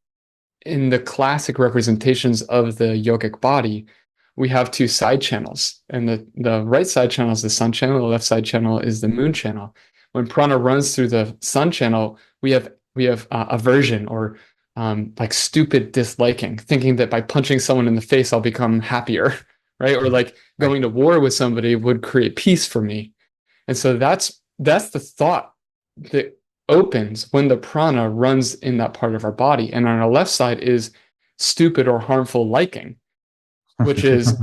in the classic representations of the yogic body, we have two side channels. And the right side channel is the sun channel, the left side channel is the moon channel. When prana runs through the sun channel, we have aversion or like stupid disliking, thinking that by punching someone in the face, I'll become happier, right? Or like Right. going to war with somebody would create peace for me. And so that's the thought that opens when the prana runs in that part of our body. And on our left side is stupid or harmful liking, which is,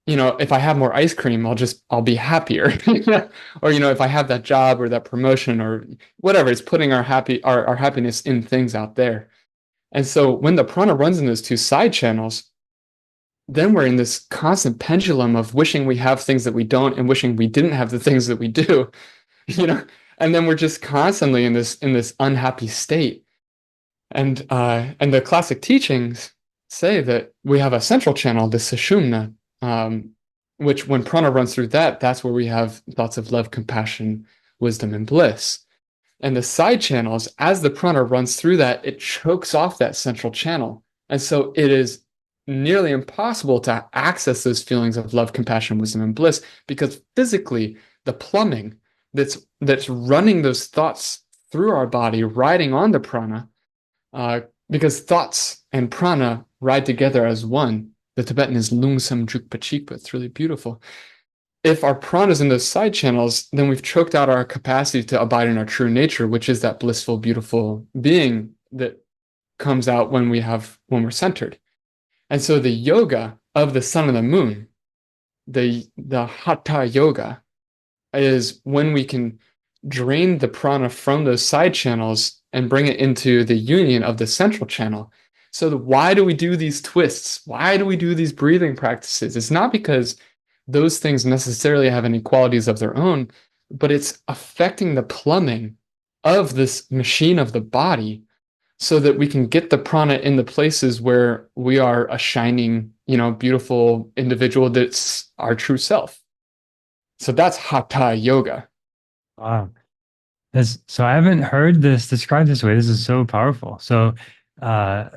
if I have more ice cream, I'll be happier. Or, if I have that job or that promotion or whatever, it's putting our happiness in things out there. And so when the prana runs in those two side channels, then we're in this constant pendulum of wishing we have things that we don't and wishing we didn't have the things that we do. you know and then we're just constantly in this unhappy state. And the classic teachings say that we have a central channel, the sushumna, which when prana runs through that's where we have thoughts of love, compassion, wisdom, and bliss. And the side channels, as the prana runs through that, it chokes off that central channel. And so it is nearly impossible to access those feelings of love, compassion, wisdom, and bliss because physically the plumbing that's running those thoughts through our body, riding on the prana, because thoughts and prana ride together as one. The Tibetan is lungsam jukpa chikpa. It's really beautiful. If our prana is in those side channels, then we've choked out our capacity to abide in our true nature, which is that blissful, beautiful being that comes out when we're centered. And so the yoga of the sun and the moon, the hatha yoga, is when we can drain the prana from those side channels and bring it into the union of the central channel. So why do we do these twists? Why do we do these breathing practices? It's not because those things necessarily have any qualities of their own, but it's affecting the plumbing of this machine of the body so that we can get the prana in the places where we are a shining, beautiful individual that's our true self. So that's hatha yoga. Wow. So I haven't heard this described this way. This is so powerful. Uh,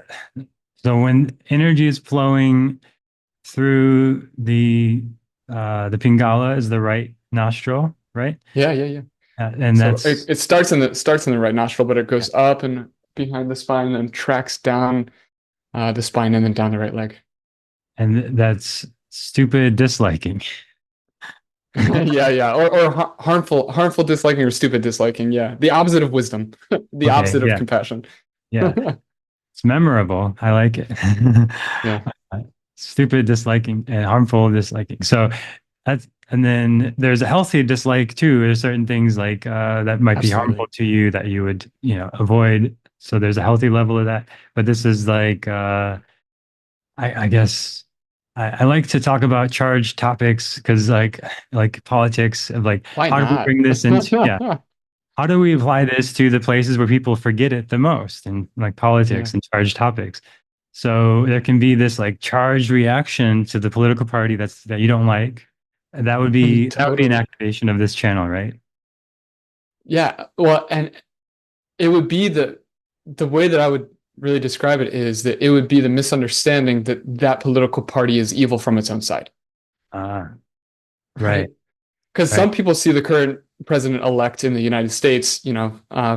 so when energy is flowing through the Pingala is the right nostril, right? Yeah, yeah, yeah. And So it, that's it starts in the right nostril, but it yeah. goes up and behind the spine and then tracks down the spine and then down the right leg. And that's stupid disliking. Yeah, yeah. Or harmful disliking or stupid disliking. Yeah. The opposite of wisdom. The Okay, opposite of yeah, compassion. yeah. It's memorable. I like it. Yeah, Stupid disliking and harmful disliking. So that's, and then there's a healthy dislike too. There's certain things like that might be harmful absolutely. to you that you would, avoid. So there's a healthy level of that. But this is like I guess I like to talk about charged topics because like politics of like Why how do we not? bring this into how do we apply this to the places where people forget it the most and like Yeah, politics and charged topics? So there can be this like charged reaction to the political party that you don't like. And that would be an totally. activation of this channel, right? Yeah. Well, and it would be the way that I would really describe it is that it would be the misunderstanding that that political party is evil from its own side, Uh, right, right? Because right, some people see the current president-elect in the United States,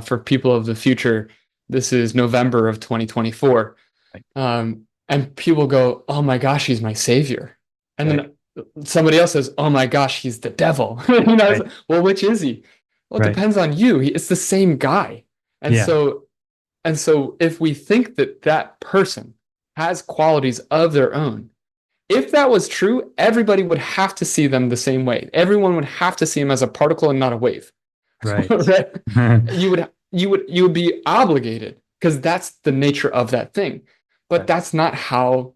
for people of the future, this is November of 2024. right, And people go, oh my gosh, he's my savior. And right, then somebody else says, oh my gosh, he's the devil. It's right, like, well, which is he? Well, it right. depends on you. It's the same guy. And Yeah, so, and so if we think that that person has qualities of their own, if that was true, everybody would have to see them the same way. Everyone would have to see them as a particle and not a wave. right. Right? You would be obligated because that's the nature of that thing. But Right. that's not how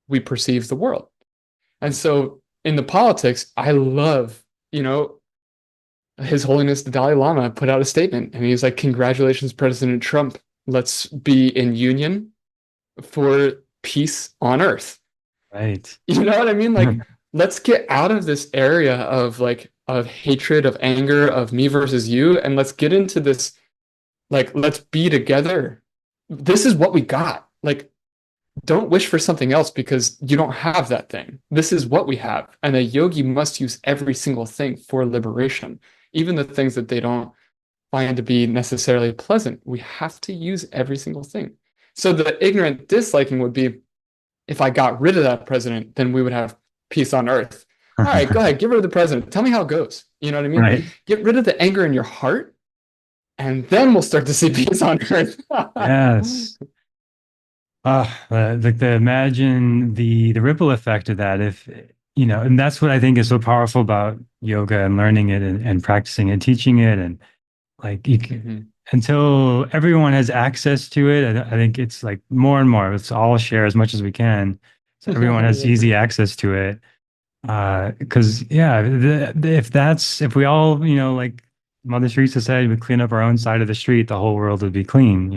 we perceive the world. And so in the politics, I love, His Holiness the Dalai Lama put out a statement and he's like, congratulations, President Trump. Let's be in union for peace on earth. Right. You know what I mean? Like, let's get out of this area of of hatred, of anger, of me versus you, and let's get into this, like, let's be together. This is what we got. Like, don't wish for something else because you don't have that thing. This is what we have. And a yogi must use every single thing for liberation, even the things that they don't find to be necessarily pleasant. We have to use every single thing. So the ignorant disliking would be if I got rid of that president, then we would have peace on earth. All right, go ahead, get rid of the president. Tell me how it goes. You know what I mean? Right. Get rid of the anger in your heart, and then we'll start to see peace on earth. Yes. Like the imagine the ripple effect of that if and that's what I think is so powerful about yoga and learning it and practicing and teaching it and like Mhm. until everyone has access to it, I think it's like more and more. Let's all share as much as we can, so everyone has Yeah. easy access to it. Because yeah, if we all like Mother Teresa said, we clean up our own side of the street, the whole world would be clean.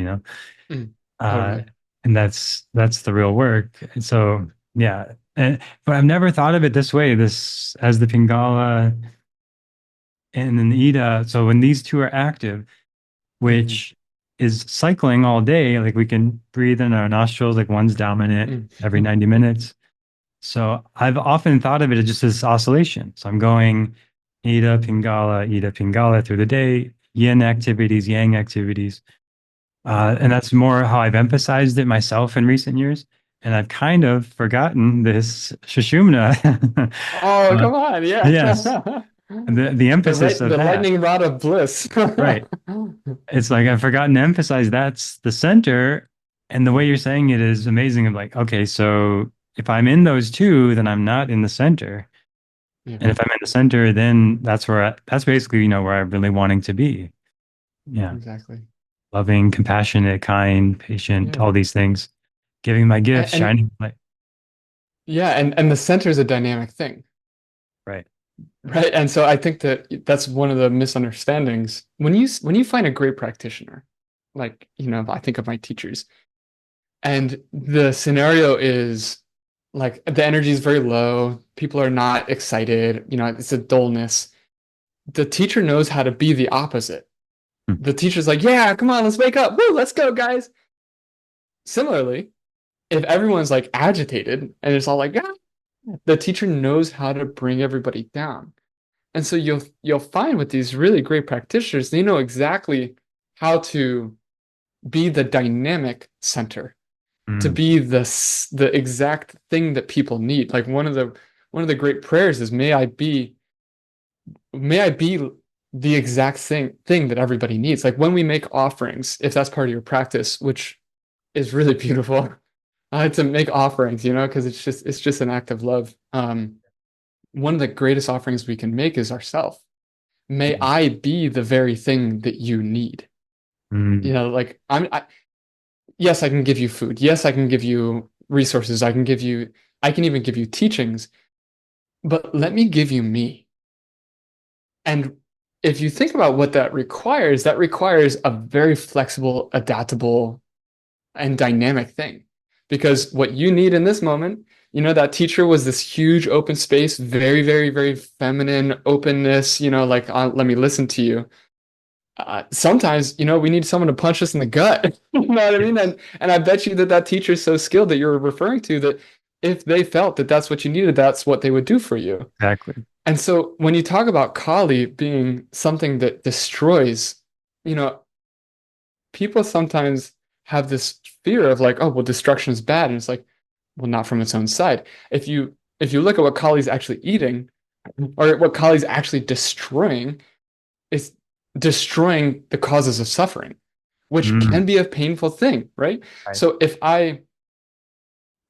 Mm, Uh, totally. and that's the real work. And so yeah, but I've never thought of it this way. This as the Pingala and then the Ida. So when these two are active, Mhm. which is cycling all day, like we can breathe in our nostrils, like one's dominant Mm. every 90 minutes. So I've often thought of it as just this oscillation. So I'm going Ida, Pingala through the day, yin activities, yang activities. And Mhm. that's more how I've emphasized it myself in recent years. And I've kind of forgotten this Shushumna. Oh, Uh, come on. Yeah. yes, the emphasis of The that. lightning rod of bliss. Right. It's like I've forgotten to emphasize that's the center. And the way you're saying it is amazing. Of like, okay, so if I'm in those two, then I'm not in the center. Yeah, And if I'm in the center, then that's basically, where I'm really wanting to be. Yeah. exactly. Loving, compassionate, kind, patient, Yeah. all these things. Giving my gifts, And shining light. yeah, and the center is a dynamic thing. Right. Right. And so I think that that's one of the misunderstandings. When you find a great practitioner, like, I think of my teachers, and the scenario is like the energy is very low, people are not excited, it's a dullness. The teacher knows how to be the opposite. Hmm. The teacher's like, yeah, come on, let's wake up. Woo, let's go, guys. Similarly, if everyone's like agitated and it's all like, the teacher knows how to bring everybody down. And so you'll find with these really great practitioners, they know exactly how to be the dynamic center, to Mm. be the exact thing that people need. Like one of the great prayers is may I be the exact thing that everybody needs. Like when we make offerings, if that's part of your practice, which is really beautiful, to make offerings, because it's just an act of love. One of the greatest offerings we can make is ourself. May I be the very thing that you need. Mm. Like yes, I can give you food. Yes, I can give you resources. I can even give you teachings, but let me give you me. And if you think about what that requires a very flexible, adaptable, and dynamic thing. Because what you need in this moment, that teacher was this huge open space, very, very, very feminine openness, like, let me listen to you. Sometimes, we need someone to punch us in the gut. You know what I mean? Yes, And I bet you that teacher is so skilled that you're referring to that if they felt that that's what you needed, that's what they would do for you. exactly. And so when you talk about Kali being something that destroys, you know, people sometimes have this fear of like, oh, well, destruction is bad. And it's like, well, not from its own side. If you look at what Kali's actually eating, or what Kali's actually destroying, it's destroying the causes of suffering, which can Mm. be a painful thing, right? Right. So if I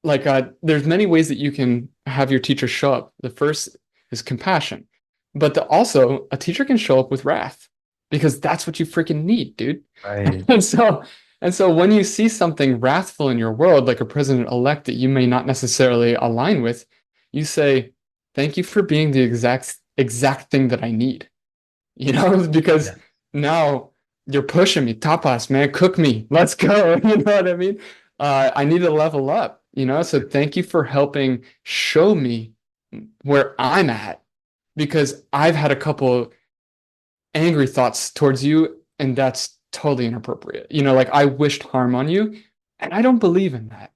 like there's many ways that you can have your teacher show up. The first is compassion, but also a teacher can show up with wrath because that's what you freaking need, dude. Right. And so and so when you see something wrathful in your world, like a president-elect that you may not necessarily align with, you say, "Thank you for being the exact thing that I need." Because Yeah. now you're pushing me. Tapas, man, cook me. Let's go. You know what I mean? I need to level up, So thank you for helping show me where I'm at because I've had a couple angry thoughts towards you, and that's totally inappropriate. Like I wished harm on you, and I don't believe in that.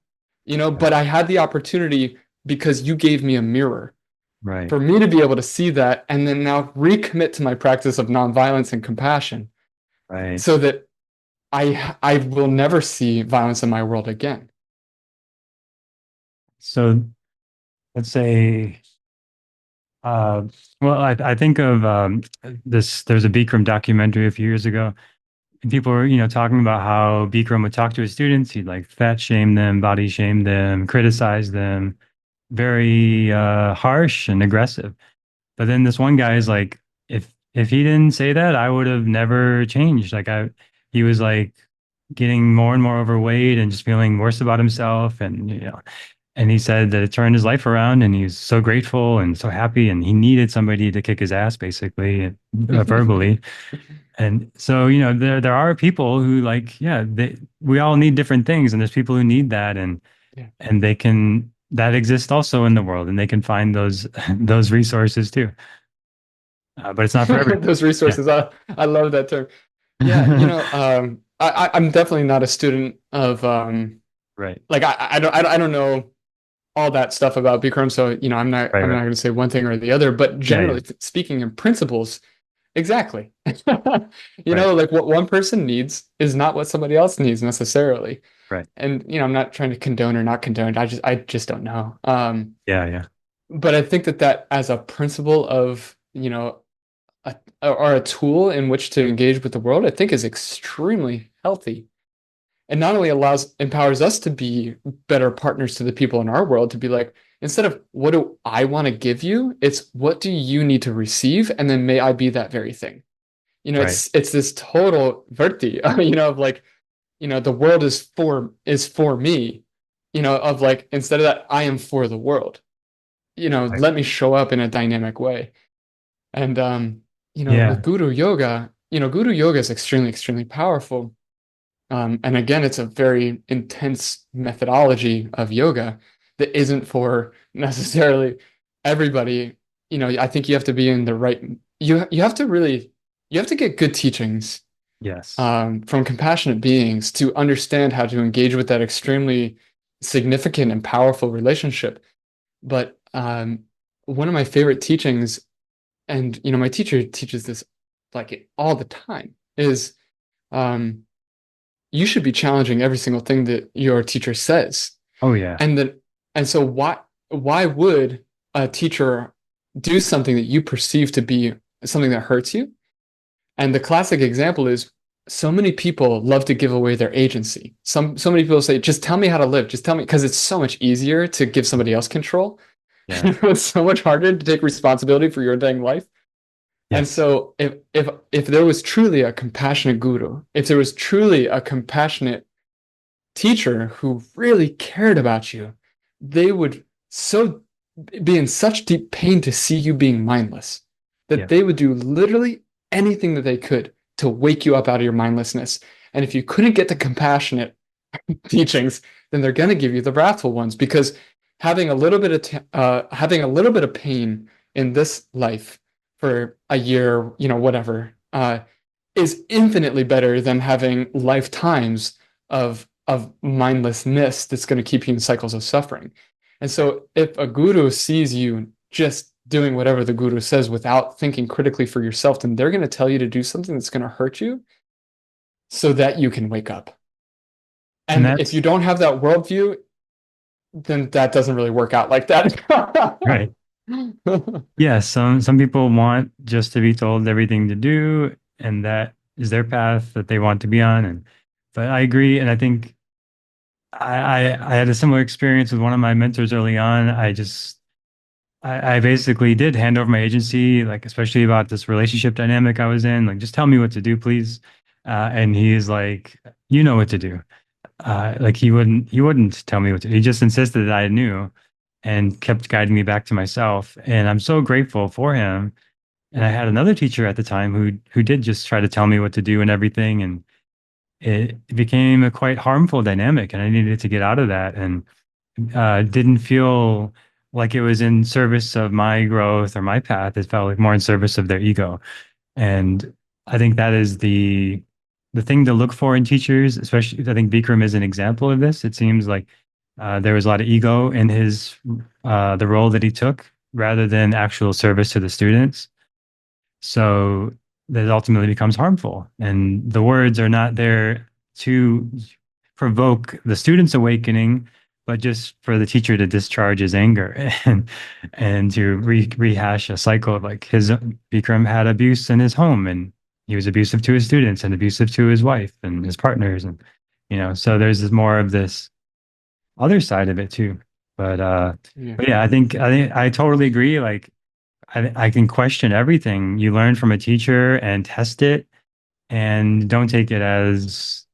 But I had the opportunity because you gave me a mirror Right. for me to be able to see that and then now recommit to my practice of nonviolence and compassion Right. so that I will never see violence in my world again. So let's say, uh, well, I think of there's a Bikram documentary a few years ago. And people were, talking about how Bikram would talk to his students. He'd like fat shame them, body shame them, criticize them, very harsh and aggressive. But then this one guy is like, if he didn't say that, I would have never changed. He was like getting more and more overweight and just feeling worse about himself, and he said that it turned his life around, and he was so grateful and so happy, and he needed somebody to kick his ass, basically, verbally. And so, there are people who like, yeah, we all need different things, and there's people who need that, Yeah. and that exists also in the world, and they can find those those resources too. But it's not for everyone. Those Yeah, resources. I love that term. Yeah, I'm definitely not a student of right, like I don't know all that stuff about Bikram, so I'm not right, I'm not right. going to say one thing or the other, but Yeah, yeah, generally speaking in principles, exactly. right, Like what one person needs is not what somebody else needs necessarily. right. And I'm not trying to condone or not condone. I just don't know. Yeah, yeah, But I think that as a principle of, a, or a tool in which to engage with the world, I think is extremely healthy. And not only empowers us to be better partners to the people in our world, to be like, instead of what do I want to give you, it's what do you need to receive? And then may I be that very thing. right, It's this total verti, of like, the world is for me, of like, instead of that, I am for the world, right. let me show up in a dynamic way. And with Yeah, Guru Yoga is extremely, extremely powerful. And again, it's a very intense methodology of yoga that isn't for necessarily everybody. I think you have to be in the right, you have to really, you have to get good teachings yes, from compassionate beings to understand how to engage with that extremely significant and powerful relationship. But one of my favorite teachings, and my teacher teaches this like all the time, is um, you should be challenging every single thing that your teacher says. oh yeah, And then and so why would a teacher do something that you perceive to be something that hurts you. And the classic example is so many people love to give away their agency. So many people say, just tell me how to live. Just tell me, because it's so much easier to give somebody else control. Yeah. It's so much harder to take responsibility for your dang life. And Yes. so if there was truly a compassionate guru, if there was truly a compassionate teacher who really cared about you, they would so be in such deep pain to see you being mindless that Yeah. they would do literally anything that they could to wake you up out of your mindlessness. And if you couldn't get the compassionate teachings, then they're going to give you the wrathful ones, because having a little bit of pain in this life for a year, whatever, is infinitely better than having lifetimes of mindlessness that's going to keep you in cycles of suffering. And so if a guru sees you just doing whatever the guru says without thinking critically for yourself, then they're going to tell you to do something that's going to hurt you so that you can wake up. And And if that's you don't have that worldview, then that doesn't really work out like that. right. Yeah, some people want just to be told everything to do, and that is their path that they want to be on. And but I agree, and I think I had a similar experience with one of my mentors early on. I basically did hand over my agency, like especially about this relationship dynamic I was in. Like, just tell me what to do, please. And he's like, you know what to do. Like he wouldn't tell me what to do. He just insisted that I knew and kept guiding me back to myself. And I'm so grateful for him. And I had another teacher at the time who did just try to tell me what to do and everything. And it became a quite harmful dynamic. And I needed to get out of that. And didn't feel like it was in service of my growth or my path. It felt like more in service of their ego. And I think that is the thing to look for in teachers, especially I think Bikram is an example of this. It seems like there was a lot of ego in his the role that he took rather than actual service to the students. So that ultimately becomes harmful. And the words are not there to provoke the student's awakening, but just for the teacher to discharge his anger and to rehash a cycle of like his Bikram had abuse in his home and he was abusive to his students and abusive to his wife and his partners and so there's more of this other side of it too. But Yeah. but yeah, I think I totally agree. Like I can question everything you learn from a teacher and test it and don't take it as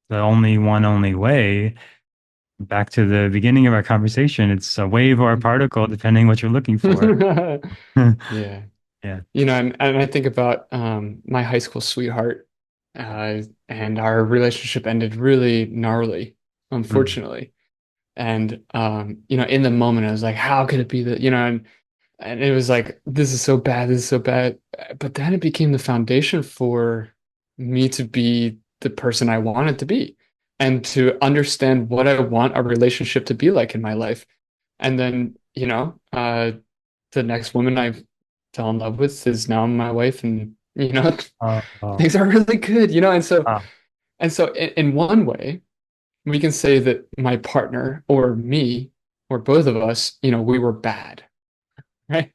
the only way. Back to the beginning of our conversation, it's a wave or a particle, depending what you're looking for. Yeah. Yeah. And I think about my high school sweetheart, and our relationship ended really gnarly, Mm. unfortunately. And in the moment, I was like, how could it be that, and it was like, this is so bad, this is so bad. But then it became the foundation for me to be the person I wanted to be and to understand what I want a relationship to be like in my life. And then, the next woman I fell in love with is now my wife, and Oh, things are really good, ah, and so in one way, we can say that my partner or me or both of us, we were bad, right?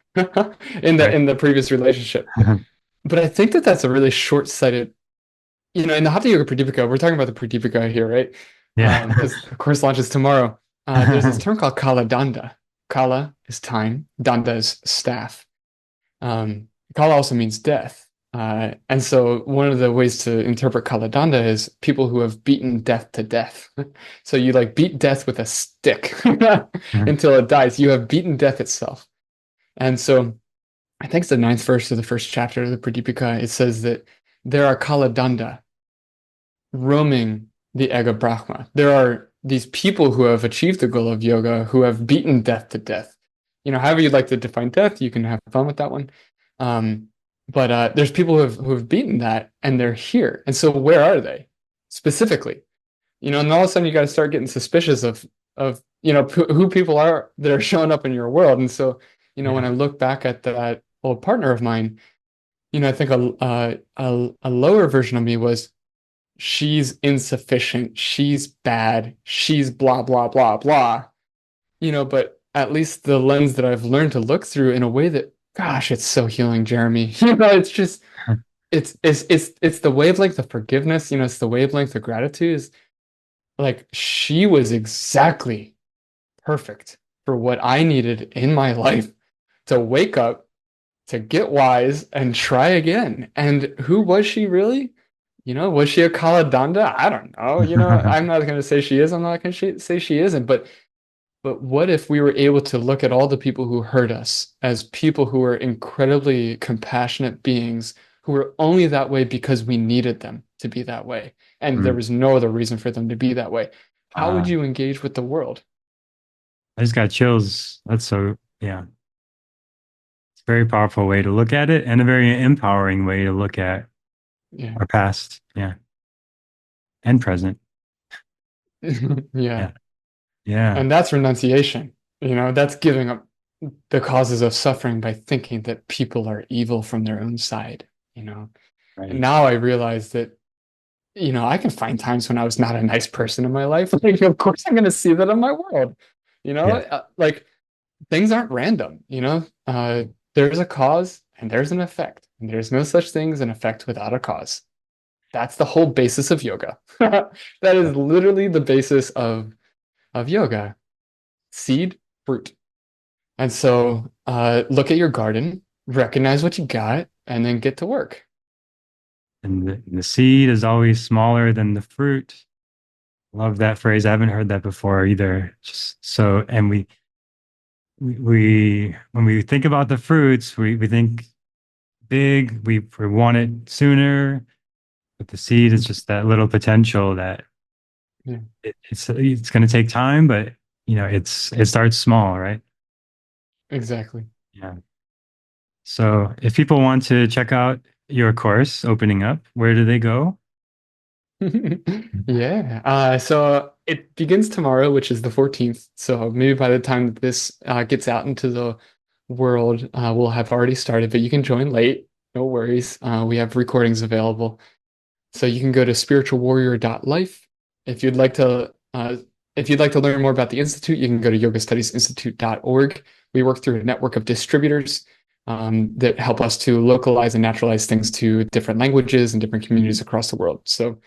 in the right. in the previous relationship. But I think that that's a really short-sighted, in the Hatha Yoga Pradipika, we're talking about the Pradipika here, right? Yeah. Because the course launches tomorrow. There's this term called Kala Danda. Kala is time, Danda is staff. Kala also means death. And so one of the ways to interpret Kala Danda is people who have beaten death to death. So you like beat death with a stick until it dies. You have beaten death itself. And so I think it's the ninth verse of the first chapter of the Pradipika. It says that there are Kala Danda roaming the egg of Brahma. There are these people who have achieved the goal of yoga who have beaten death to death. However you'd like to define death, you can have fun with that one. Um, but there's people who have beaten that and they're here. And so where are they specifically? And all of a sudden you got to start getting suspicious of who people are that are showing up in your world. And so when Yeah. I look back at that old partner of mine, I think a lower version of me was, she's insufficient, she's bad, she's blah blah blah blah. But at least the lens that I've learned to look through in a way that, gosh, it's so healing, Jeremy. You know, it's just it's the wavelength of forgiveness, you know, it's the wavelength of gratitude. Is like she was exactly perfect for what I needed in my life to wake up, to get wise and try again. And who was she really? You know, was she a Kala Danda? I don't know. You know, I'm not going to say she is. I'm not going to say she isn't. But what if we were able to look at all the people who hurt us as people who were incredibly compassionate beings who were only that way because we needed them to be that way, and there Mm. was no other reason for them to be that way? How would Uh, you engage with the world? I just got chills. That's so, yeah. It's a very powerful way to look at it and a very empowering way to look at Yeah. our past. Yeah. And present. Yeah. Yeah. Yeah. And that's renunciation. You know, that's giving up the causes of suffering by thinking that people are evil from their own side, you know. And Right. now I realize that, you know, I can find times when I was not a nice person in my life. Like, of course, I'm going to see that in my world. You know, Yeah. like things aren't random, you know. There's a cause and there's an effect, and there's no such thing as an effect without a cause. That's the whole basis of yoga. That is literally the basis of yoga. Seed, fruit. And so look at your garden, recognize what you got, and then get to work. And the seed is always smaller than the fruit. Love that phrase. I haven't heard that before either. Just so, and we when we think about the fruits, we think big, we want it sooner, but the seed is just that little potential that Yeah, it's going to take time, but it starts small, right? exactly. Yeah. So if people want to check out your course opening up, where do they go? Yeah. So it begins tomorrow, which is the 14th. So maybe by the time that this gets out into the world, we'll have already started, but you can join late. No worries. We have recordings available. So you can go to spiritualwarrior.life. If you'd like to, if you'd like to learn more about the Institute, you can go to yogastudiesinstitute.org. We work through a network of distributors that help us to localize and naturalize things to different languages and different communities across the world. So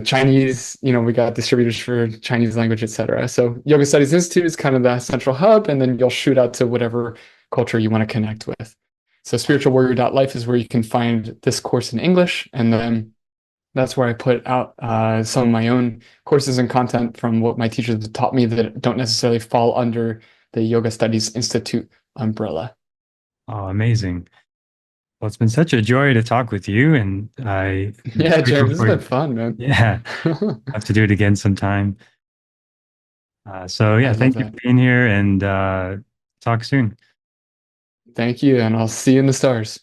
Chinese, you know, we got distributors for Chinese language, etc. So Yoga Studies Institute is kind of the central hub, and then you'll shoot out to whatever culture you want to connect with. So spiritualwarrior.life is where you can find this course in English, and then that's where I put out some of my own courses and content from what my teachers have taught me that don't necessarily fall under the Yoga Studies Institute umbrella. Oh, amazing. Well, it's been such a joy to talk with you, and I'm Yeah, Jared, grateful this has for, been fun, man. yeah, have to do it again sometime. So I yeah, love thank you for that. being here and talk soon. Thank you, and I'll see you in the stars.